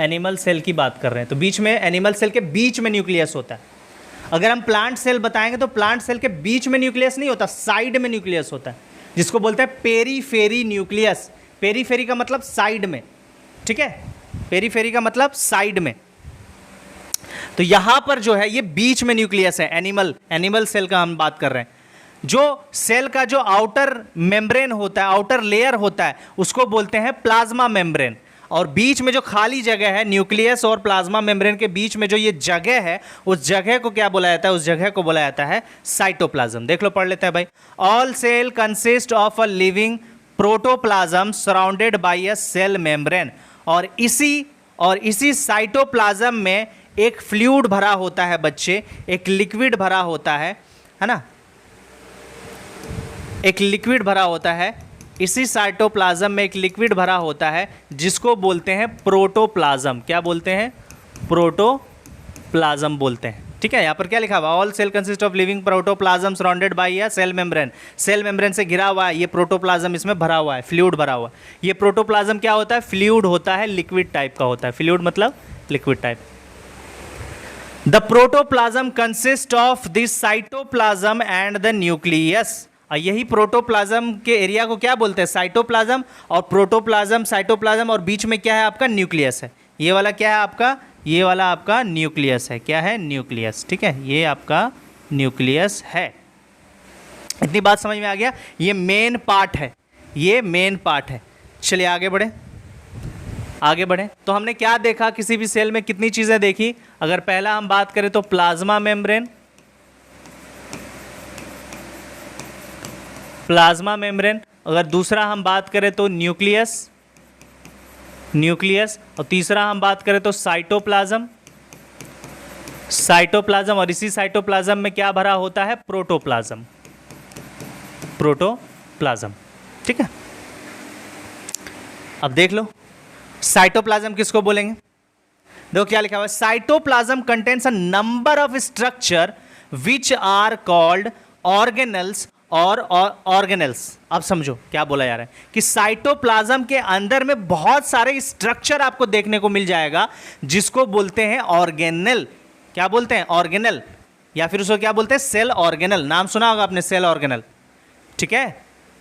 एनिमल सेल की बात कर रहे हैं। तो बीच में, एनिमल सेल के बीच में न्यूक्लियस होता है। अगर हम प्लांट सेल बताएंगे तो प्लांट सेल के बीच में न्यूक्लियस नहीं होता, साइड में न्यूक्लियस होता है, जिसको बोलते हैं पेरीफेरी न्यूक्लियस। पेरीफेरी का मतलब साइड में, ठीक है, पेरीफेरी का मतलब साइड में। तो यहां पर जो है ये बीच में न्यूक्लियस है, एनिमल सेल का हम बात कर रहे हैं। जो सेल का जो आउटर मेम्ब्रेन होता है, आउटर लेयर होता है, उसको बोलते हैं प्लाज्मा मेम्ब्रेन। और बीच में जो खाली जगह है, न्यूक्लियस और प्लाज्मा मेम्ब्रेन के बीच में जो ये जगह है, उस जगह को क्या बोला जाता है, उस जगह को बोला जाता है साइटोप्लाज्म। देख लो, पढ़ लेते हैं भाई। All cell consist of a living protoplasm surrounded by a cell membrane. और इसी साइटोप्लाज्म में एक फ्लूइड भरा होता है बच्चे, एक लिक्विड भरा होता है ना, एक लिक्विड भरा होता है। इसी साइटोप्लाज्म में एक लिक्विड भरा होता है जिसको बोलते हैं प्रोटोप्लाज्म। क्या बोलते हैं? प्रोटोप्लाज्म बोलते हैं। ठीक है, यहाँ पर क्या लिखा हुआ, all cell consist of living protoplasm surrounded by a cell membrane. Cell membrane से घिरा हुआ है ये प्रोटोप्लाज्म, इसमें भरा हुआ है, फ्लूइड भरा हुआ है। ये प्रोटोप्लाज्म क्या होता है, फ्लूइड होता है, लिक्विड टाइप का होता है। फ्लूइड मतलब liquid type. The protoplasm consist of this cytoplasm and the nucleus. यही प्रोटोप्लाज्म के एरिया को क्या बोलते हैं, साइटोप्लाज्म। और प्रोटोप्लाज्म, साइटोप्लाज्म, और बीच में क्या है आपका, न्यूक्लियस है। ये वाला क्या है आपका, ये वाला आपका न्यूक्लियस है। क्या है, न्यूक्लियस। ठीक है, ये आपका न्यूक्लियस है। इतनी बात समझ में आ गया? ये मेन पार्ट है, ये मेन पार्ट है। चलिए आगे बढ़े, आगे बढ़े। तो हमने क्या देखा, किसी भी सेल में कितनी चीजें देखी। अगर पहला हम बात करें तो प्लाज्मा मेम्ब्रेन, प्लाज्मा मेम्ब्रेन। अगर दूसरा हम बात करें तो न्यूक्लियस, न्यूक्लियस। और तीसरा हम बात करें तो साइटोप्लाज्म, साइटोप्लाज्म। और इसी साइटोप्लाज्म में क्या भरा होता है, प्रोटोप्लाज्म, प्रोटोप्लाज्म। ठीक है, अब देख लो साइटोप्लाज्म किसको बोलेंगे। देखो क्या लिखा हुआ है, cytoplasm contains a number of structure which are called organelles और ऑर्गेनल्स। अब समझो क्या बोला जा रहा है कि साइटोप्लाज्म के अंदर में बहुत सारे स्ट्रक्चर आपको देखने को मिल जाएगा जिसको बोलते हैं ऑर्गेनल। क्या बोलते हैं, ऑर्गेनल, या फिर उसको क्या बोलते हैं, सेल ऑर्गेनल। नाम सुना होगा आपने, सेल ऑर्गेनल। ठीक है,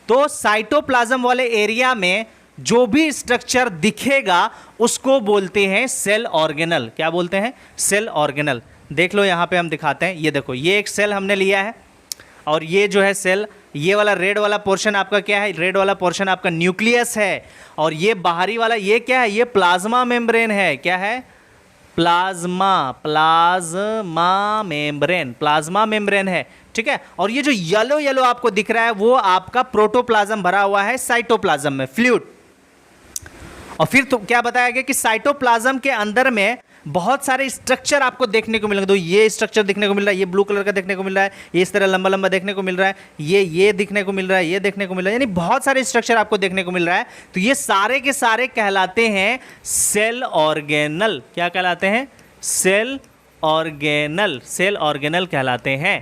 तो साइटोप्लाज्म वाले एरिया में जो भी स्ट्रक्चर दिखेगा उसको बोलते हैं सेल ऑर्गेनल। क्या बोलते हैं, सेल ऑर्गेनल। देख लो यहां पे हम दिखाते हैं, ये देखो, ये एक सेल हमने लिया है और ये जो है सेल, ये वाला रेड वाला पोर्शन आपका क्या है, रेड वाला पोर्शन आपका न्यूक्लियस है। और ये बाहरी वाला ये क्या है, ये प्लाज्मा मेम्ब्रेन है। क्या है, plasma, plasma membrane, plasma membrane है। ठीक है, और ये जो येलो येलो आपको दिख रहा है वो आपका प्रोटोप्लाज्म भरा हुआ है साइटोप्लाज्म में, फ्लूइड। और फिर तो क्या बताया गया कि साइटोप्लाज्म के अंदर में बहुत सारे स्ट्रक्चर आपको देखने को मिलेंगे। तो ये स्ट्रक्चर देखने को मिल रहा है, ये ब्लू कलर का देखने को मिल रहा है, ये इस तरह लंबा लंबा देखने को मिल रहा है, ये दिखने को मिल रहा है, ये देखने को मिल रहा है, यानी बहुत सारे स्ट्रक्चर आपको देखने को मिल रहा है। तो ये सारे के सारे कहलाते हैं सेल ऑर्गेनल। क्या कहलाते हैं, सेल ऑर्गेनल, सेल ऑर्गेनल कहलाते हैं।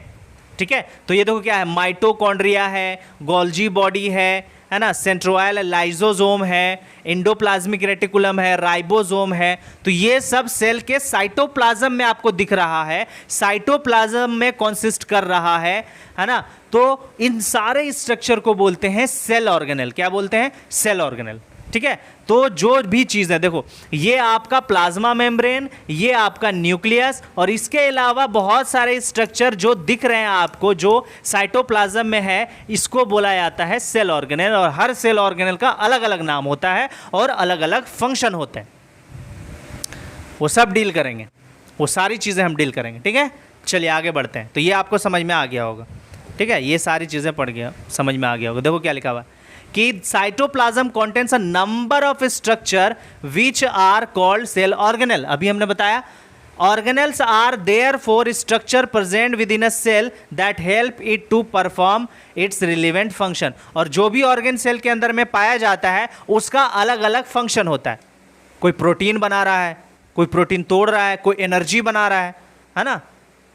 ठीक है, तो ये देखो क्या है, माइटोकॉन्ड्रिया है, गोल्जी बॉडी है ना, सेंट्रोयल लाइजोसोम है, एंडोप्लाज्मिक रेटिकुलम है, राइबोसोम है। तो ये सब सेल के साइटोप्लाज्म में आपको दिख रहा है, साइटोप्लाज्म में कंसिस्ट कर रहा है ना। तो इन सारे स्ट्रक्चर को बोलते हैं सेल ऑर्गेनल। क्या बोलते हैं, सेल ऑर्गेनल। ठीक है, तो जो भी चीज़ है, देखो ये आपका प्लाज्मा मेम्ब्रेन, ये आपका न्यूक्लियस, और इसके अलावा बहुत सारे स्ट्रक्चर जो दिख रहे हैं आपको, जो साइटोप्लाज्म में है, इसको बोला जाता है सेल ऑर्गेनल। और हर सेल ऑर्गेनल का अलग अलग नाम होता है और अलग अलग फंक्शन होते हैं। वो सब डील करेंगे, वो सारी चीज़ें हम डील करेंगे। ठीक है, चलिए आगे बढ़ते हैं। तो ये आपको समझ में आ गया होगा। ठीक है, ये सारी चीज़ें पढ़ गया, समझ में आ गया होगा। देखो क्या लिखा हुआ है, कि cytoplasm contains a number of structure which are called cell organelle. अभी हमने बताया organelles are therefore structure present within a cell that help it to perform its relevant function. और जो भी ऑर्गेन सेल के अंदर में पाया जाता है उसका अलग अलग फंक्शन होता है। कोई प्रोटीन बना रहा है, कोई प्रोटीन तोड़ रहा है, कोई एनर्जी बना रहा है ना।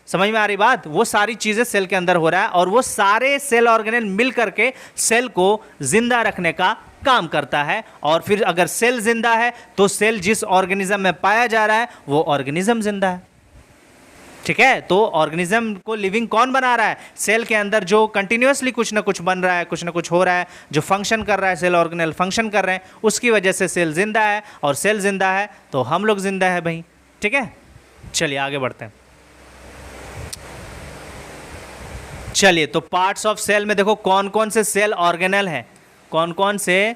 समझ में आ रही बात? वो सारी चीजें सेल के अंदर हो रहा है और वो सारे सेल ऑर्गेनेल मिल करके सेल को जिंदा रखने का काम करता है। और फिर अगर सेल जिंदा है तो सेल जिस ऑर्गेनिज्म में पाया जा रहा है वो ऑर्गेनिज्म जिंदा है। ठीक है, तो ऑर्गेनिज्म को लिविंग कौन बना रहा है? सेल के अंदर जो कंटिन्यूअसली कुछ ना कुछ बन रहा है, कुछ ना कुछ हो रहा है, जो फंक्शन कर रहा है, सेल ऑर्गेनेल फंक्शन कर रहे हैं, उसकी वजह से सेल जिंदा है। और सेल जिंदा है तो हम लोग जिंदा है भाई। ठीक है, चलिए आगे बढ़ते हैं। चलिए, तो पार्ट्स ऑफ सेल में देखो कौन कौन से सेल ऑर्गेनेल हैं, कौन कौन से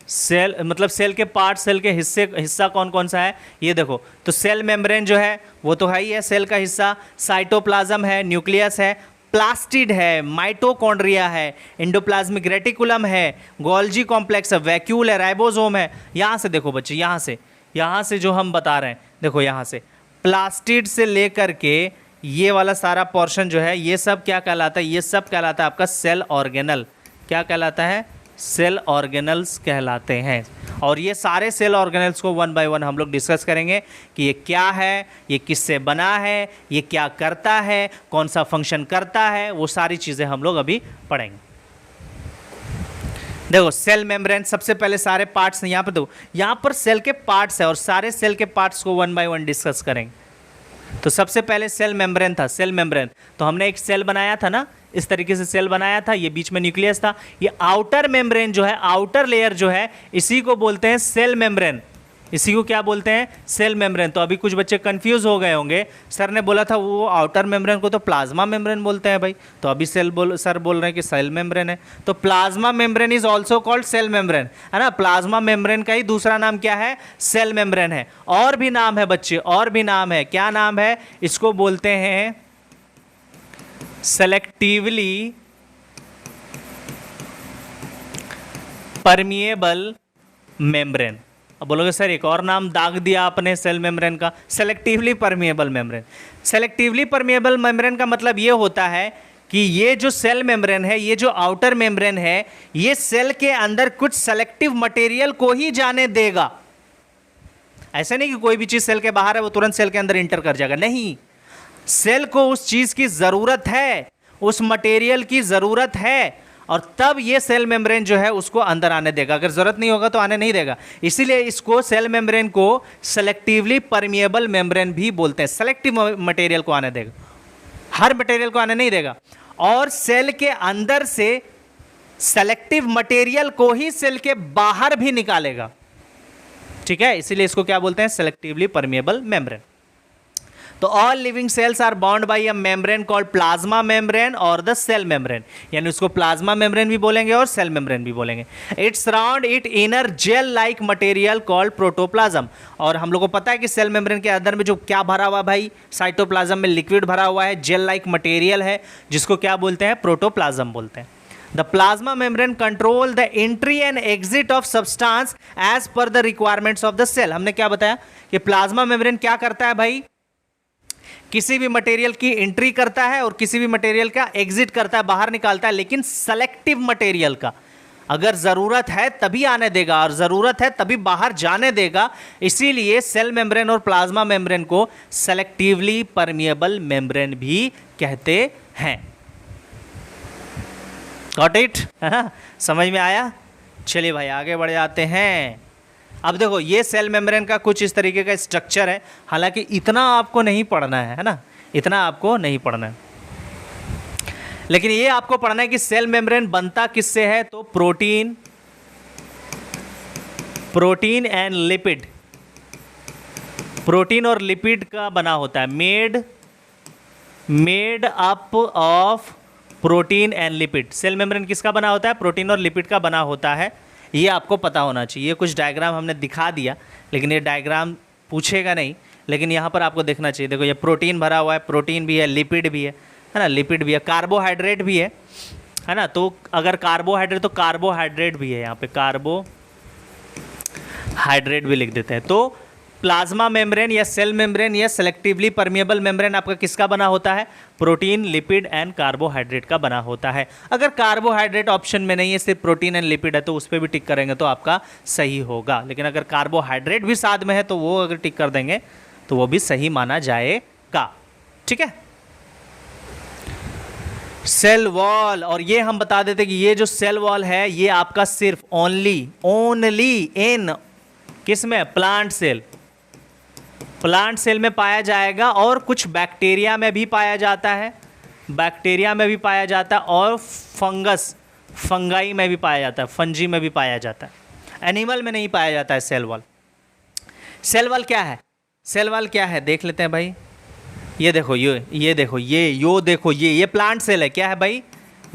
सेल, मतलब सेल के पार्ट, सेल के हिस्सा कौन कौन सा है ये देखो। तो सेल मेम्ब्रेन जो है वो तो है ही है सेल का हिस्सा, साइटोप्लाज्म है, न्यूक्लियस है, प्लास्टिड है, माइटोकॉन्ड्रिया है, एंडोप्लाज्मिक रेटिकुलम है, गोल्जी कॉम्प्लेक्स है, वैक्यूल है, राइबोसोम है। यहाँ से देखो बच्चे, यहाँ से जो हम बता रहे हैं देखो, यहाँ से प्लास्टिड से लेकर के ये वाला सारा पोर्शन जो है ये सब क्या कहलाता है? ये सब कहलाता है आपका सेल ऑर्गेनल। क्या कहलाता है? सेल ऑर्गेनल्स कहलाते हैं। और ये सारे सेल ऑर्गेनल्स को वन बाय वन हम लोग डिस्कस करेंगे कि ये क्या है, ये किससे बना है, ये क्या करता है, कौन सा फंक्शन करता है, वो सारी चीज़ें हम लोग अभी पढ़ेंगे। देखो सेल मेम्ब्रेन, सबसे पहले सारे पार्ट्स यहाँ पर दो, यहाँ पर सेल के पार्ट्स है और सारे सेल के पार्ट्स को वन बाय वन डिस्कस करेंगे। तो सबसे पहले सेल मेम्ब्रेन था। सेल मेम्ब्रेन तो हमने एक सेल बनाया था ना, इस तरीके से सेल बनाया था, ये बीच में न्यूक्लियस था। ये आउटर मेम्ब्रेन जो है, आउटर लेयर जो है, इसी को बोलते हैं सेल मेम्ब्रेन। इसी को क्या बोलते हैं? Cell membrane. तो अभी कुछ बच्चे कंफ्यूज हो गए होंगे, सर ने बोला था वो आउटर मेम्ब्रेन को तो प्लाज्मा मेम्ब्रेन बोलते हैं भाई, तो अभी सर बोल रहे हैं कि सेल मेम्ब्रेन है। तो plasma membrane is also called cell membrane, है ना। प्लाज्मा मेम्ब्रेन का ही दूसरा नाम क्या है? सेल मेम्ब्रेन है। और भी नाम है बच्चे, और भी नाम है। क्या नाम है? इसको बोलते हैं सेलेक्टिवली परमिएबल मेम्ब्रेन। अब बोलोगे सर एक और नाम दाग दिया आपने सेल मेम्ब्रेन का, selectively permeable membrane. Selectively permeable membrane का मतलब ये होता है कि ये जो सेल मेम्ब्रेन है, ये जो आउटर मेम्ब्रेन है, ये सेल के अंदर कुछ सेलेक्टिव मटेरियल को ही जाने देगा। ऐसा नहीं कि कोई भी चीज सेल के बाहर है वो तुरंत सेल के अंदर इंटर कर जाएगा, नहीं। सेल को उस चीज की जरूरत है, उस मटेरियल की जरूरत है, और तब ये सेल मेम्ब्रेन जो है उसको अंदर आने देगा। अगर जरूरत नहीं होगा तो आने नहीं देगा। इसीलिए इसको सेल मेम्ब्रेन को सेलेक्टिवली परमिएबल मेम्ब्रेन भी बोलते हैं। सेलेक्टिव मटेरियल को आने देगा, हर मटेरियल को आने नहीं देगा। और सेल के अंदर से सेलेक्टिव मटेरियल को ही सेल के बाहर भी निकालेगा। ठीक है, इसीलिए इसको क्या बोलते हैं? Selectively permeable membrane. तो all living cells are bound by a membrane called plasma membrane और द सेल मेम्ब्रेन, यानी उसको प्लाज्मा मेम्ब्रेन भी बोलेंगे और सेल मेम्ब्रेन भी बोलेंगे। It's surround it inner gel like material called protoplasm. और हम लोग को पता है कि सेल मेम्ब्रेन के अंदर में जो क्या भरा हुआ भाई, साइटोप्लाज्म में लिक्विड भरा हुआ है, जेल लाइक मटेरियल है, जिसको क्या बोलते हैं? प्रोटोप्लाज्म बोलते हैं। The plasma membrane control the entry and exit of substance as per the requirements of the cell। हमने क्या बताया कि प्लाज्मा मेम्ब्रेन क्या करता है भाई? किसी भी मटेरियल की एंट्री करता है और किसी भी मटेरियल का एग्जिट करता है, बाहर निकालता है, लेकिन सेलेक्टिव मटेरियल का। अगर जरूरत है तभी आने देगा और जरूरत है तभी बाहर जाने देगा। इसीलिए सेल मेम्ब्रेन और प्लाज्मा मेम्ब्रेन को सेलेक्टिवली परमिएबल मेम्ब्रेन भी कहते हैं। Got it? समझ में आया? चलिए भाई आगे बढ़ जाते हैं। अब देखो ये सेल मेम्ब्रेन का कुछ इस तरीके का स्ट्रक्चर है, हालांकि इतना आपको नहीं पढ़ना है ना, इतना आपको नहीं पढ़ना है, लेकिन ये आपको पढ़ना है कि सेल मेम्ब्रेन बनता किससे है? तो प्रोटीन एंड लिपिड, प्रोटीन और लिपिड का बना होता है। Made up of protein and lipid. Cell membrane किसका बना होता है? प्रोटीन और लिपिड का बना होता है। ये आपको पता होना चाहिए। ये कुछ डायग्राम हमने दिखा दिया, लेकिन ये डायग्राम पूछेगा नहीं, लेकिन यहाँ पर आपको देखना चाहिए। देखो ये प्रोटीन भरा हुआ है, प्रोटीन भी है, लिपिड भी है ना, लिपिड भी है, कार्बोहाइड्रेट भी है, है ना। तो अगर कार्बोहाइड्रेट तो कार्बोहाइड्रेट भी है यहाँ पे, कार्बोहाइड्रेट भी लिख देते हैं। तो प्लाज्मा मेम्ब्रेन या सेल मेम्ब्रेन या सेलेक्टिवली परमिएबल मेम्ब्रेन आपका किसका बना होता है? प्रोटीन, लिपिड एंड कार्बोहाइड्रेट का बना होता है। अगर कार्बोहाइड्रेट ऑप्शन में नहीं है, सिर्फ प्रोटीन एंड लिपिड है, तो उस पर भी टिक करेंगे तो आपका सही होगा। लेकिन अगर कार्बोहाइड्रेट भी साथ में है तो वो अगर टिक कर देंगे तो वो भी सही माना जाएगा। ठीक है। सेल वॉल, और ये हम बता देते कि ये जो सेल वॉल है ये आपका सिर्फ ओनली इन किस में? Plant cell. प्लांट सेल में पाया जाएगा और कुछ बैक्टीरिया में भी पाया जाता है, बैक्टीरिया में भी पाया जाता है, और फंगाई में भी पाया जाता है, फंजी में भी पाया जाता है। एनिमल में नहीं पाया जाता है सेल वॉल। सेल वॉल क्या है? सेल वॉल क्या है देख लेते हैं भाई। ये देखो, ये देखो, ये प्लांट सेल है। क्या है भाई?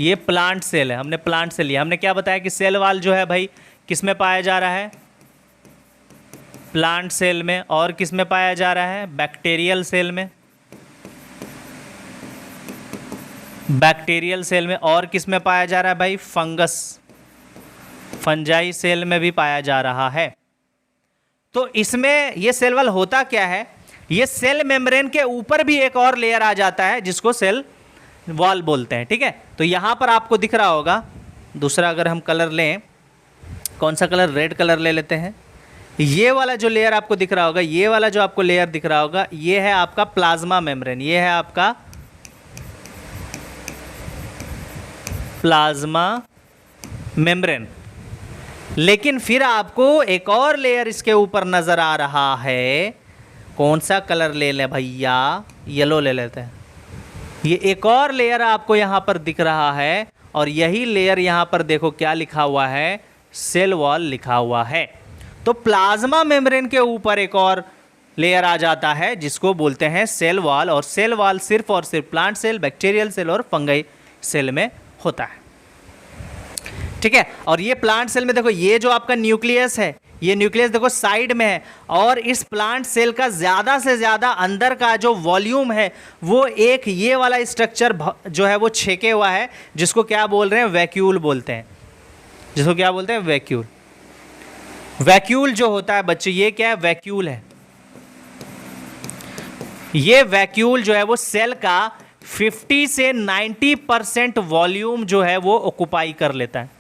ये प्लांट सेल है। हमने प्लांट सेल लिया। हमने क्या बताया कि सेल वॉल जो है भाई किस में पाया जा रहा है? प्लांट सेल में। और किस में पाया जा रहा है? बैक्टीरियल सेल में। बैक्टीरियल सेल में। और किस में पाया जा रहा है भाई? फंजाई सेल में भी पाया जा रहा है। तो इसमें ये सेल वॉल होता क्या है? ये सेल मेम्ब्रेन के ऊपर भी एक और लेयर आ जाता है जिसको सेल वॉल बोलते हैं। ठीक है। तो यहां पर आपको दिख रहा होगा दूसरा, अगर हम कलर लें, कौन सा कलर? रेड कलर ले लेते हैं। ये वाला जो लेयर आपको दिख रहा होगा, ये वाला जो आपको लेयर दिख रहा होगा, ये है आपका प्लाज्मा मेम्ब्रेन। ये है आपका प्लाज्मा मेम्ब्रेन। लेकिन फिर आपको एक और लेयर इसके ऊपर नजर आ रहा है। कौन सा कलर ले लें भैया? येलो ले लेते हैं। ये एक और लेयर आपको यहां पर दिख रहा है, और यही लेयर यहां पर देखो क्या लिखा हुआ है? सेल वॉल लिखा हुआ है। तो प्लाज्मा मेम्ब्रेन के ऊपर एक और लेयर आ जाता है जिसको बोलते हैं सेल वॉल। और सेल वॉल सिर्फ और सिर्फ प्लांट सेल, बैक्टीरियल सेल और फंगाई सेल में होता है। ठीक है। और ये प्लांट सेल में देखो, ये जो आपका न्यूक्लियस है, ये न्यूक्लियस देखो साइड में है, और इस प्लांट सेल का ज़्यादा से ज़्यादा अंदर का जो वॉल्यूम है वो एक ये वाला स्ट्रक्चर जो है वो छेके हुआ है, जिसको क्या बोल रहे हैं? वैक्यूल बोलते हैं। जिसको क्या बोलते हैं? वैक्यूल। वैक्यूल जो होता है बच्चे, ये क्या है? वैक्यूल है। ये वैक्यूल जो है वो सेल का 50 से 90% वॉल्यूम जो है वो ऑक्युपाई कर लेता है।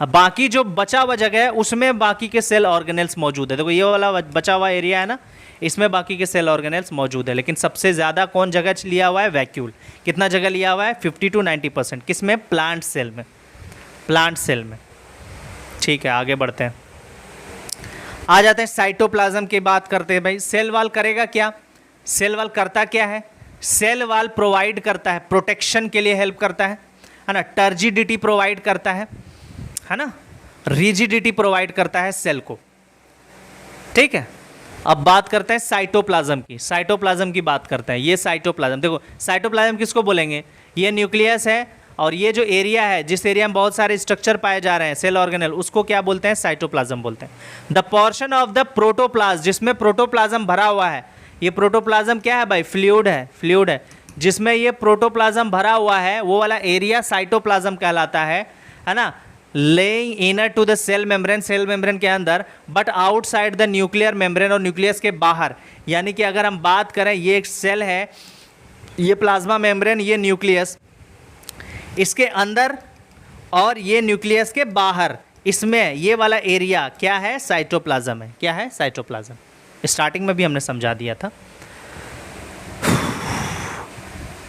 अब बाकी जो बचा हुआ जगह है उसमें बाकी के सेल ऑर्गेनेल्स मौजूद है। देखो ये वाला बचा हुआ एरिया है ना, इसमें बाकी के सेल ऑर्गेनेल्स मौजूद है। लेकिन सबसे ज़्यादा कौन जगह लिया हुआ है? वैक्यूल। कितना जगह लिया हुआ है? 50 to 90%। किसमें? प्लांट सेल में। प्लांट सेल में। ठीक है, आगे बढ़ते हैं। आ जाते हैं साइटोप्लाज्म की बात करते हैं भाई। सेल वॉल करेगा क्या? सेल वॉल करता क्या है? सेल वॉल प्रोवाइड करता है, प्रोटेक्शन के लिए हेल्प करता है ना, टर्जिडिटी प्रोवाइड करता है ना, रिजिडिटी प्रोवाइड करता है सेल को। ठीक है। अब बात करते हैं साइटोप्लाज्म की। साइटोप्लाज्म की बात करते हैं। ये साइटोप्लाज्म, देखो साइटोप्लाज्म किसको बोलेंगे? ये न्यूक्लियस है, और ये जो एरिया है, जिस एरिया में बहुत सारे स्ट्रक्चर पाए जा रहे हैं सेल ऑर्गेनेल, उसको क्या बोलते हैं? साइटोप्लाज्म बोलते हैं। The portion of the protoplasm, जिसमें प्रोटोप्लाज्म भरा हुआ है। ये प्रोटोप्लाज्म क्या है भाई? फ्लूइड है। जिसमें ये प्रोटोप्लाज्म भरा हुआ है वो वाला एरिया साइटोप्लाज्म कहलाता है ना। Lying inner to the cell membrane, cell membrane के अंदर, but outside the nuclear membrane, और न्यूक्लियस के बाहर। यानी कि अगर हम बात करें, ये एक सेल है, ये प्लाज्मा मेम्ब्रेन, ये न्यूक्लियस, इसके अंदर और ये न्यूक्लियस के बाहर, इसमें ये वाला एरिया क्या है? साइटोप्लाज्म है। क्या है? साइटोप्लाज्म। स्टार्टिंग में भी हमने समझा दिया था।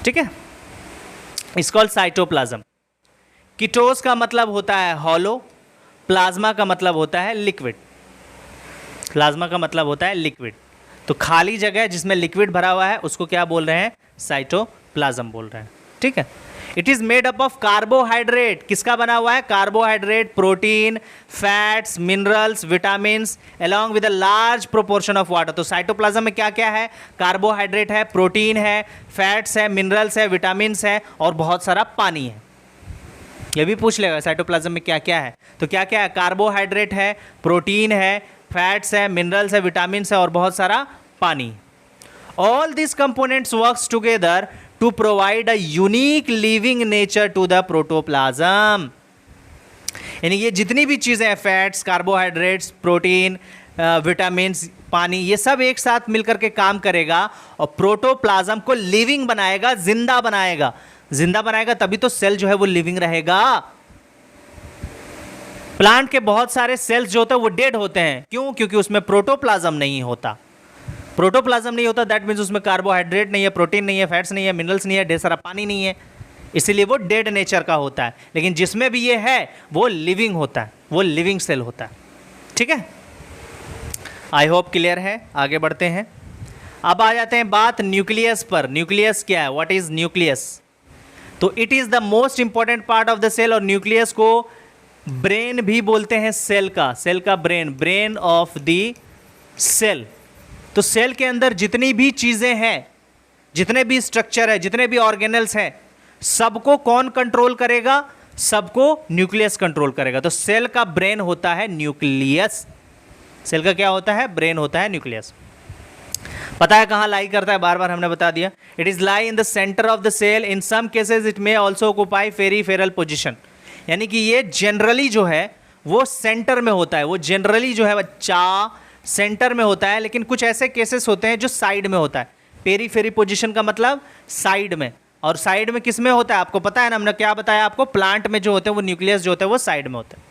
ठीक है। It's called cytoplasm. कीटोस का मतलब होता है हॉलो, प्लाज्मा का मतलब होता है लिक्विड। प्लाज्मा का मतलब होता है लिक्विड। तो खाली जगह जिसमें लिक्विड भरा हुआ है उसको क्या बोल रहे हैं? साइटोप्लाज्म बोल रहे हैं। ठीक है। It is made up of carbohydrate. किसका बना हुआ है? Carbohydrate, protein, fats, minerals, vitamins, along with a large proportion of water. तो साइटोप्लाज्म में क्या क्या है? कार्बोहाइड्रेट है, प्रोटीन है, फैट्स है, मिनरल्स है, विटामिन्स है, और बहुत सारा पानी है। ये भी पूछ लेगा साइटोप्लाज्म में क्या क्या है। तो क्या क्या है? कार्बोहाइड्रेट है, प्रोटीन है, फैट्स है, मिनरल्स है, विटामिन्स है, और बहुत सारा पानी। All these components works together to provide a unique living nature to the protoplasm. यानी ये जितनी भी चीज़ें हैं, फैट्स, कार्बोहाइड्रेट्स, प्रोटीन, विटामिन्स, पानी, ये सब एक साथ मिलकर के काम करेगा और प्रोटोप्लाज्म को लिविंग बनाएगा, जिंदा बनाएगा। जिंदा बनाएगा तभी तो सेल जो है वो लिविंग रहेगा। प्लांट के बहुत सारे सेल्स जो होते हैं वो डेड होते हैं, क्यों? क्योंकि उसमें प्रोटोप्लाज्म नहीं होता। प्रोटोप्लाज्म नहीं होता, दैट मीन्स उसमें कार्बोहाइड्रेट नहीं है, प्रोटीन नहीं है, फैट्स नहीं है, मिनरल्स नहीं है, ढेर सारा पानी नहीं है, इसीलिए वो डेड नेचर का होता है। लेकिन जिसमें भी ये है वो लिविंग होता है, वो लिविंग सेल होता है। ठीक है, आई होप क्लियर है। आगे बढ़ते हैं। अब आ जाते हैं बात न्यूक्लियस पर। न्यूक्लियस क्या है? What is nucleus? तो it is the most important part of the cell, और न्यूक्लियस को ब्रेन भी बोलते हैं सेल का। सेल का brain, brain of the cell. तो सेल के अंदर जितनी भी चीजें हैं, जितने भी स्ट्रक्चर है, जितने भी ऑर्गेनल्स हैं, सबको कौन कंट्रोल करेगा? सबको न्यूक्लियस कंट्रोल करेगा। तो सेल का ब्रेन होता है न्यूक्लियस। सेल का क्या होता है? ब्रेन होता है न्यूक्लियस। पता है कहां लाई करता है? बार बार हमने बता दिया। It is lie in the centre of the cell. In some cases it may also occupy peripheral position. यानी कि ये जनरली जो है वो सेंटर में होता है। वो जनरली जो है बच्चा सेंटर में होता है, लेकिन कुछ ऐसे केसेस होते हैं जो साइड में होता है। पेरीफेरी पोजीशन का मतलब साइड में, और साइड में किस में होता है आपको पता है ना? हमने क्या बताया आपको? प्लांट में जो होते हैं वो न्यूक्लियस जो होता है वो साइड में होता है।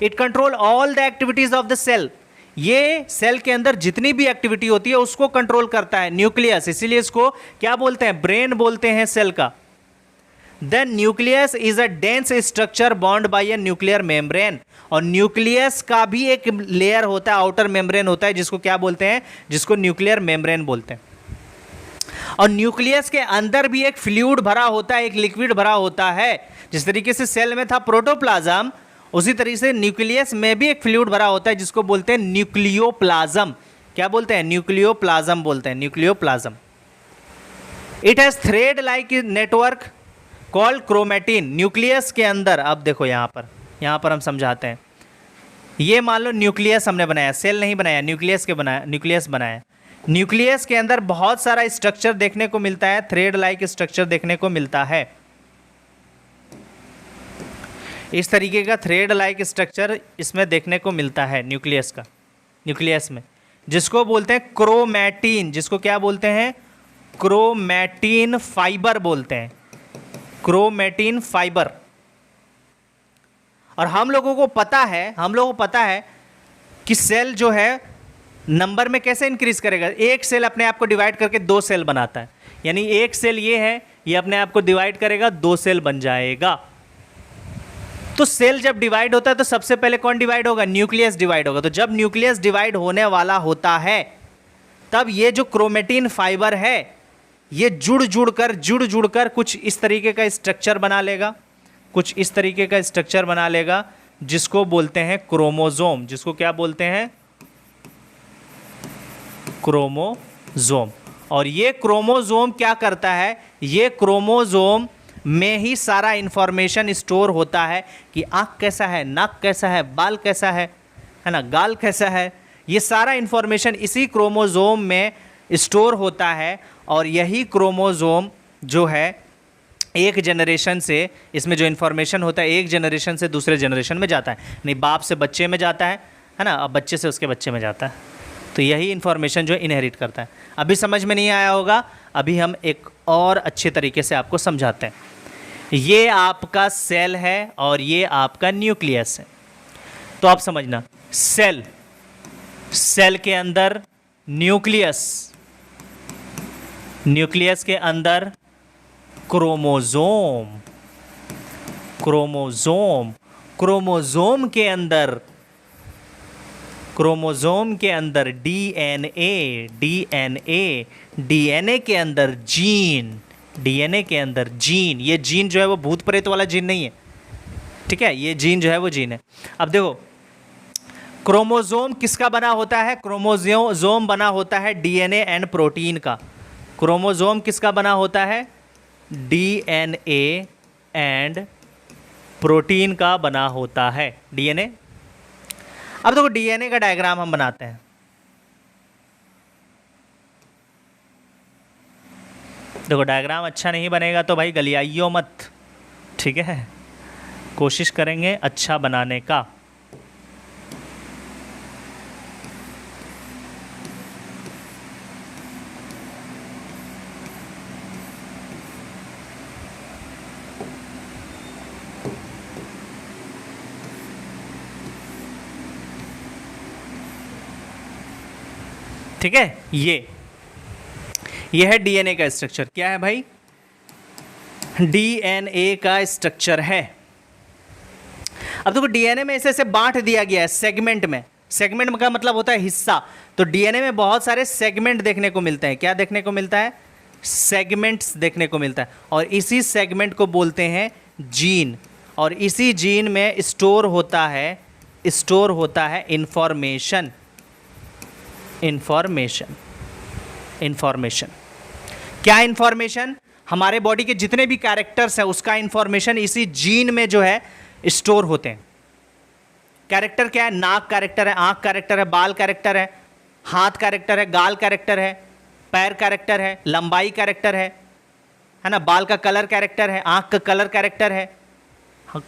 It control all the activities of the cell. ये सेल के अंदर जितनी भी एक्टिविटी होती है उसको कंट्रोल करता है न्यूक्लियस, इसीलिए इसको क्या बोलते हैं? ब्रेन बोलते हैं सेल का। Then nucleus is a dense structure bound by a nuclear membrane. और न्यूक्लियस का भी एक लेयर होता है, आउटर मेम्ब्रेन होता है, जिसको क्या बोलते हैं? जिसको न्यूक्लियर मेम्ब्रेन बोलते हैं। और न्यूक्लियस के अंदर भी एक फ्लूइड भरा होता है, एक लिक्विड भरा होता है। जिस तरीके से सेल में था प्रोटोप्लाज्म, उसी तरीके से न्यूक्लियस में भी एक फ्लूइड भरा होता है, जिसको बोलते हैं न्यूक्लियोप्लाज्म। क्या बोलते हैं? न्यूक्लियोप्लाज्म बोलते हैं, nucleoplasm. It has thread like network called chromatin. Nucleus के अंदर, अब देखो यहां पर हम समझाते हैं। ये मान लो न्यूक्लियस हमने बनाया, सेल नहीं बनाया, न्यूक्लियस के बनाया, न्यूक्लियस बनाया। न्यूक्लियस के अंदर बहुत सारा स्ट्रक्चर देखने को मिलता है, थ्रेड लाइक स्ट्रक्चर देखने को मिलता है। इस तरीके का थ्रेड लाइक स्ट्रक्चर इसमें देखने को मिलता है न्यूक्लियस का, न्यूक्लियस में, जिसको बोलते हैं क्रोमैटिन। जिसको क्या बोलते हैं? क्रोमैटिन फाइबर बोलते हैं, क्रोमैटिन फाइबर। और हम लोगों को पता है कि सेल जो है नंबर में कैसे इंक्रीज करेगा। एक सेल अपने आप को डिवाइड करके 2 सेल बनाता है, यानी एक सेल ये है, ये अपने आप को डिवाइड करेगा, 2 सेल बन जाएगा। तो सेल जब डिवाइड होता है तो सबसे पहले कौन डिवाइड होगा? न्यूक्लियस डिवाइड होगा। तो जब न्यूक्लियस डिवाइड होने वाला होता है तब ये जो क्रोमेटिन फाइबर है ये जुड़ जुड़ कर कुछ इस तरीके का स्ट्रक्चर बना लेगा, कुछ इस तरीके का स्ट्रक्चर बना लेगा, जिसको बोलते हैं क्रोमोसोम। जिसको क्या बोलते हैं? क्रोमोसोम। और ये क्रोमोसोम क्या करता है? ये क्रोमोसोम में ही सारा इंफॉर्मेशन स्टोर होता है कि आँख कैसा है, नाक कैसा है, बाल कैसा है ना, गाल कैसा है। ये सारा इंफॉर्मेशन इसी क्रोमोसोम में स्टोर होता है। और यही क्रोमोसोम जो है एक जनरेशन से, इसमें जो इन्फॉर्मेशन होता है एक जनरेशन से दूसरे जनरेशन में जाता है, नहीं बाप से बच्चे में जाता है ना, अब बच्चे से उसके बच्चे में जाता है। तो यही इन्फॉर्मेशन जो इनहेरिट करता है। अभी समझ में नहीं आया होगा, अभी हम एक और अच्छे तरीके से आपको समझाते हैं। ये आपका सेल है और ये आपका न्यूक्लियस है। तो आप समझना, सेल के अंदर न्यूक्लियस, न्यूक्लियस के अंदर क्रोमोसोम, क्रोमोसोम के अंदर डीएनए, डीएनए के अंदर जीन, ये जीन जो है वो भूत प्रेत वाला जीन नहीं है, ठीक है? ये जीन जो है वो जीन है। अब देखो क्रोमोसोम किसका बना होता है? क्रोमोसोम बना होता है डीएनए एंड प्रोटीन का। क्रोमोसोम किसका बना होता है? डीएनए एंड प्रोटीन का बना होता है, डीएनए। अब देखो डीएनए का डायग्राम हम बनाते हैं। देखो डायग्राम अच्छा नहीं बनेगा तो भाई गलियाइयो मत, ठीक है, कोशिश करेंगे अच्छा बनाने का। ठीक है, ये है डीएनए का स्ट्रक्चर। क्या है भाई? डीएनए का स्ट्रक्चर है। अब देखो डीएनए में ऐसे ऐसे बांट दिया गया है सेगमेंट में। सेगमेंट का मतलब होता है हिस्सा। तो डीएनए में बहुत सारे सेगमेंट देखने को मिलते हैं। क्या देखने को मिलता है? सेगमेंट्स देखने को मिलता है। और इसी सेगमेंट को बोलते हैं जीन। और इसी जीन में स्टोर होता है इंफॉर्मेशन। क्या इंफॉर्मेशन? हमारे बॉडी के जितने भी कैरेक्टर्स हैं उसका इंफॉर्मेशन इसी जीन में जो है स्टोर होते हैं। कैरेक्टर क्या है? नाक कैरेक्टर है, आंख कैरेक्टर है, बाल कैरेक्टर है, हाथ कैरेक्टर है, गाल कैरेक्टर है, पैर कैरेक्टर है, लंबाई कैरेक्टर है ना, बाल का कलर कैरेक्टर है, आंख का कलर कैरेक्टर है,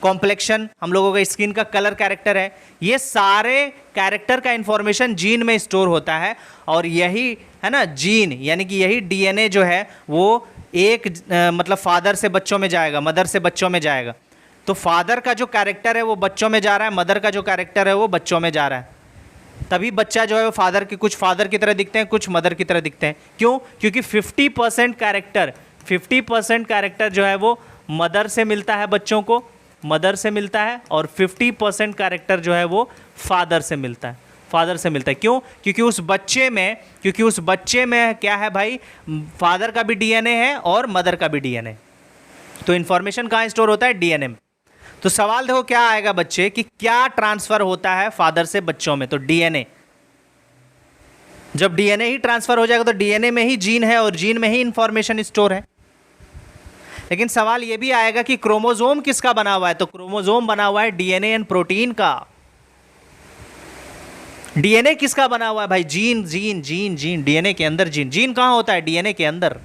कॉम्प्लेक्शन हम लोगों का स्किन का कलर कैरेक्टर है। ये सारे कैरेक्टर का इंफॉर्मेशन जीन में स्टोर होता है। और यही है ना जीन, यानी कि यही डीएनए जो है वो एक मतलब फादर से बच्चों में जाएगा, मदर से बच्चों में जाएगा। तो फादर का जो कैरेक्टर है वो बच्चों में जा रहा है, मदर का जो कैरेक्टर है वो बच्चों में जा रहा है। तभी बच्चा जो है वो कुछ फादर की तरह दिखते हैं, कुछ मदर की तरह दिखते हैं। क्यों? क्योंकि 50% कैरेक्टर जो है वो मदर से मिलता है, बच्चों को मदर से मिलता है, और 50% कैरेक्टर जो है वो फादर से मिलता है। क्यों? क्योंकि उस बच्चे में क्या है भाई? फादर का भी डीएनए है और मदर का भी डीएनए। तो इंफॉर्मेशन कहाँ स्टोर होता है? डीएनए में। तो सवाल देखो क्या आएगा बच्चे कि क्या ट्रांसफर होता है फादर से बच्चों में? तो डीएनए। जब डीएनए ही ट्रांसफर हो जाएगा तो डीएनए में ही जीन है और जीन में ही इंफॉर्मेशन स्टोर है। लेकिन सवाल यह भी आएगा कि क्रोमोसोम किसका बना हुआ है? तो क्रोमोसोम बना हुआ है डीएनए एंड प्रोटीन का। डीएनए किसका बना हुआ है भाई? जीन। डीएनए के अंदर जीन कहां होता है? डीएनए के अंदर।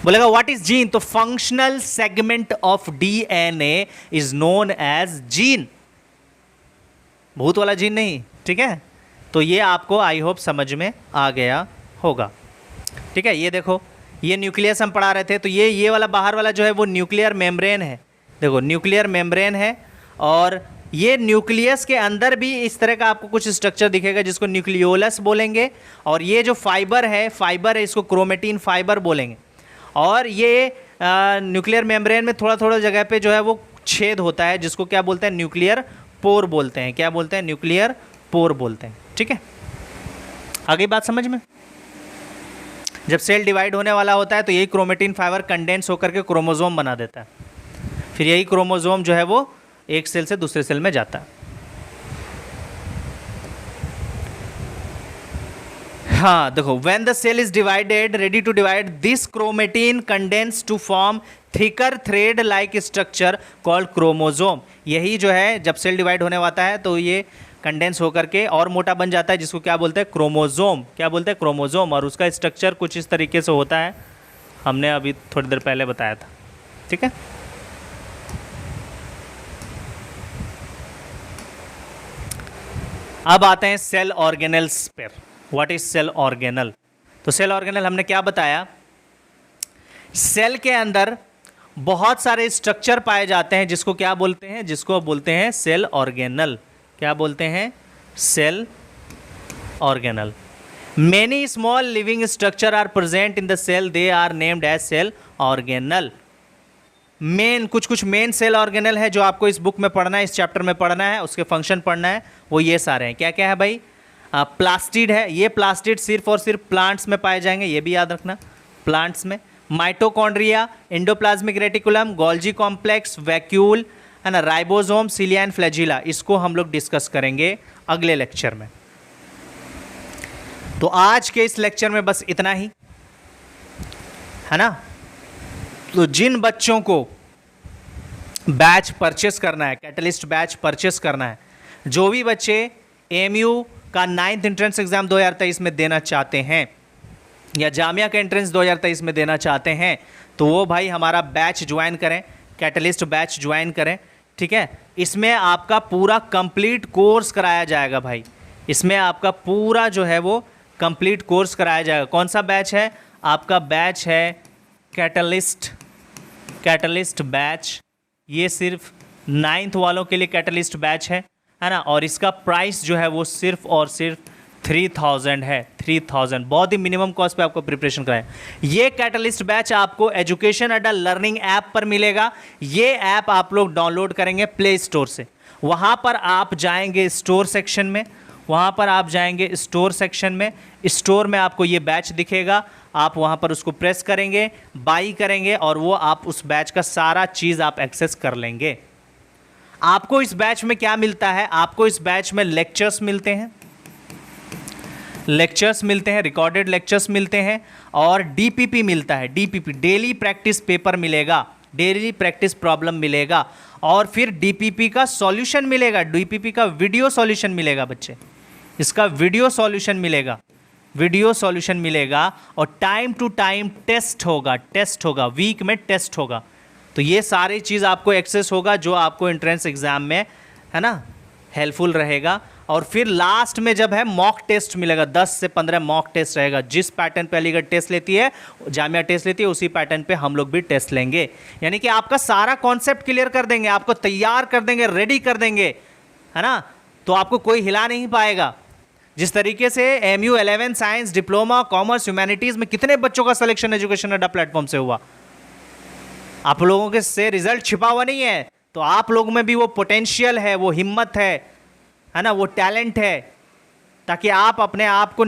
बोलेगा व्हाट इज जीन? तो functional segment of DNA is known as gene. भूत वाला जीन नहीं, ठीक है। तो ये आपको आई होप समझ में आ गया होगा, ठीक है। ये देखो, ये न्यूक्लियस हम पढ़ा रहे थे, तो ये वाला बाहर वाला जो है वो न्यूक्लियर मेम्ब्रेन है। देखो न्यूक्लियर मेम्ब्रेन है, और ये न्यूक्लियस के अंदर भी इस तरह का आपको कुछ स्ट्रक्चर दिखेगा जिसको न्यूक्लियोलस बोलेंगे। और ये जो फाइबर है इसको क्रोमेटिन फाइबर बोलेंगे। और ये न्यूक्लियर मेम्ब्रेन में थोड़ा थोड़ा जगह पे जो है वो छेद होता है जिसको क्या बोलते हैं? न्यूक्लियर पोर बोलते हैं। क्या बोलते हैं? न्यूक्लियर पोर बोलते हैं, ठीक है। आगे बात समझ में? जब सेल डिवाइड होने वाला होता है तो यही क्रोमेटिन फाइबर कंडेंस होकर के क्रोमोसोम बना देता है। फिर यही क्रोमोसोम जो है वो एक सेल से दूसरे सेल में जाता है। हाँ देखो, when the cell is divided, ready to divide, this chromatin condense to form thicker thread like structure called chromosome. यही जो है जब सेल डिवाइड होने वाला है तो ये कंडेंस होकर के और मोटा बन जाता है, जिसको क्या बोलते हैं? क्रोमोसोम। क्या बोलते हैं? क्रोमोसोम। और उसका स्ट्रक्चर कुछ इस तरीके से होता है, हमने अभी थोड़ी देर पहले बताया था, ठीक है। अब आते हैं सेल ऑर्गेनल्स पर। What is cell organelle? तो सेल ऑर्गेनल हमने क्या बताया? सेल के अंदर बहुत सारे स्ट्रक्चर पाए जाते हैं जिसको क्या बोलते हैं? जिसको बोलते हैं सेल ऑर्गेनल। क्या बोलते हैं? Cell organelle. Many small living structure are present in the cell, they are named as cell organelle. कुछ मेन सेल ऑर्गेनल है जो आपको इस बुक में पढ़ना है, इस चैप्टर में पढ़ना है, उसके फंक्शन पढ़ना है, वो ये सारे हैं। क्या क्या है भाई? प्लास्टिड है। ये प्लास्टिड सिर्फ और सिर्फ प्लांट्स में पाए जाएंगे, ये भी याद रखना, प्लांट्स में। Mitochondria, endoplasmic reticulum, Golgi complex, vacuole, है ना, राइबोसोम, सिलिया एंड फ्लैजिला। इसको हम लोग डिस्कस करेंगे अगले लेक्चर में। तो आज के इस लेक्चर में बस इतना ही, है ना। तो जिन बच्चों को बैच परचेस करना है, कैटलिस्ट बैच परचेस करना है, जो भी बच्चे एमयू का 9th एंट्रेंस एग्जाम 2023 में देना चाहते हैं, या जामिया का एंट्रेंस 2023 में देना चाहते हैं तो वो भाई हमारा बैच ज्वाइन करें, कैटलिस्ट बैच ज्वाइन करें, ठीक है। इसमें आपका पूरा कंप्लीट कोर्स कराया जाएगा भाई, इसमें आपका पूरा जो है वो कंप्लीट कोर्स कराया जाएगा। कौन सा बैच है आपका? बैच है कैटलिस्ट बैच। ये सिर्फ 9th वालों के लिए कैटलिस्ट बैच है ना, और इसका प्राइस जो है वो सिर्फ और सिर्फ 3000 है। 3000 बहुत ही मिनिमम कॉस्ट पे आपको प्रिपरेशन कराएं। ये कैटलिस्ट बैच आपको एजुकेशन अड्डा लर्निंग ऐप पर मिलेगा। ये ऐप आप लोग डाउनलोड करेंगे प्ले स्टोर से। वहाँ पर आप जाएंगे स्टोर सेक्शन में, स्टोर में आपको ये बैच दिखेगा। आप वहाँ पर उसको प्रेस करेंगे, बाई करेंगे और वो आप उस बैच का सारा चीज़ आप एक्सेस कर लेंगे। आपको इस बैच में क्या मिलता है? आपको इस बैच में लेक्चर्स मिलते हैं, रिकॉर्डेड लेक्चर्स मिलते हैं और डीपीपी मिलता है। डीपीपी डेली प्रैक्टिस पेपर मिलेगा, डेली प्रैक्टिस प्रॉब्लम मिलेगा और फिर डीपीपी का सॉल्यूशन मिलेगा, डीपीपी का वीडियो सॉल्यूशन मिलेगा बच्चे, इसका वीडियो सॉल्यूशन मिलेगा और टाइम टू टाइम टेस्ट होगा, वीक में टेस्ट होगा। तो ये सारी चीज़ आपको एक्सेस होगा जो आपको एंट्रेंस एग्ज़ाम में है ना हेल्पफुल रहेगा। और फिर लास्ट में जब है मॉक टेस्ट मिलेगा, 10 से 15 मॉक टेस्ट रहेगा। जिस पैटर्न पे अलीगढ़ टेस्ट लेती है, जामिया टेस्ट लेती है, उसी पैटर्न पे हम लोग भी टेस्ट लेंगे। यानी कि आपका सारा कॉन्सेप्ट क्लियर कर देंगे, आपको तैयार कर देंगे, रेडी कर देंगे, है ना। तो आपको कोई हिला नहीं पाएगा। जिस तरीके से MU 11 science, diploma, commerce, humanities में कितने बच्चों का सिलेक्शन एजुकेशन अड्डा प्लेटफॉर्म से हुआ, आप लोगों के से रिजल्ट छिपा हुआ नहीं है। तो आप लोगों में भी वो पोटेंशियल है, वो हिम्मत है ना, वो टैलेंट है, ताकि आप अपने आप को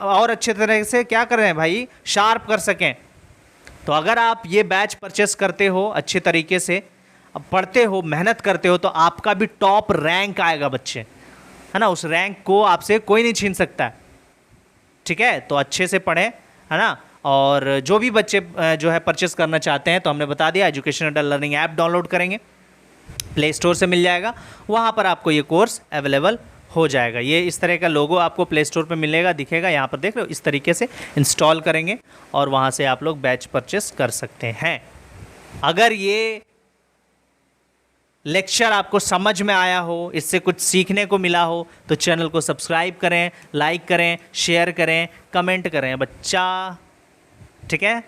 और अच्छे तरह से क्या कर रहे हैं भाई, शार्प कर सकें। तो अगर आप ये बैच परचेस करते हो, अच्छे तरीके से पढ़ते हो, मेहनत करते हो, तो आपका भी टॉप रैंक आएगा बच्चे, है ना। उस रैंक को आपसे कोई नहीं छीन सकता है, ठीक है। तो अच्छे से पढ़ें, है ना। और जो भी बच्चे जो है परचेस करना चाहते हैं, तो हमने बता दिया, एजुकेशन अड्डा लर्निंग ऐप डाउनलोड करेंगे, प्ले स्टोर से मिल जाएगा, वहाँ पर आपको ये कोर्स अवेलेबल हो जाएगा। ये इस तरह का लोगो आपको प्ले स्टोर पे मिलेगा, दिखेगा, यहाँ पर देख रहे हो, इस तरीके से इंस्टॉल करेंगे और वहाँ से आप लोग बैच परचेस कर सकते हैं। अगर ये लेक्चर आपको समझ में आया हो, इससे कुछ सीखने को मिला हो, तो चैनल को सब्सक्राइब करें, लाइक करें, शेयर करें, कमेंट करें बच्चा, ठीक है।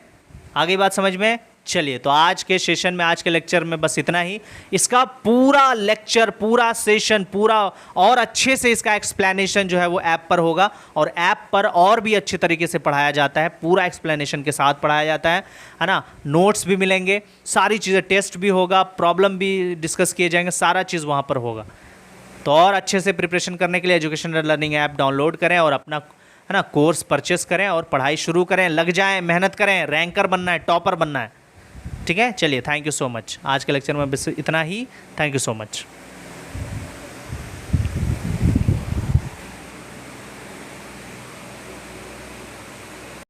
आगे बात समझ में? चलिए, तो आज के सेशन में, आज के लेक्चर में बस इतना ही। इसका पूरा लेक्चर, पूरा सेशन, पूरा और अच्छे से इसका एक्सप्लेनेशन जो है वो ऐप पर होगा, और ऐप पर और भी अच्छे तरीके से पढ़ाया जाता है, पूरा एक्सप्लेनेशन के साथ पढ़ाया जाता है ना। नोट्स भी मिलेंगे, सारी चीज़ें, टेस्ट भी होगा, प्रॉब्लम भी डिस्कस किए जाएंगे, सारा चीज़ वहाँ पर होगा। तो और अच्छे से प्रिपरेशन करने के लिए एजुकेशन लर्निंग ऐप डाउनलोड करें और अपना, है ना, कोर्स परचेस करें और पढ़ाई शुरू करें, लग जाएं, मेहनत करें, रैंकर बनना है, टॉपर बनना है, ठीक है। चलिए, थैंक यू सो मच। आज के लेक्चर में बस इतना ही। Thank you so much.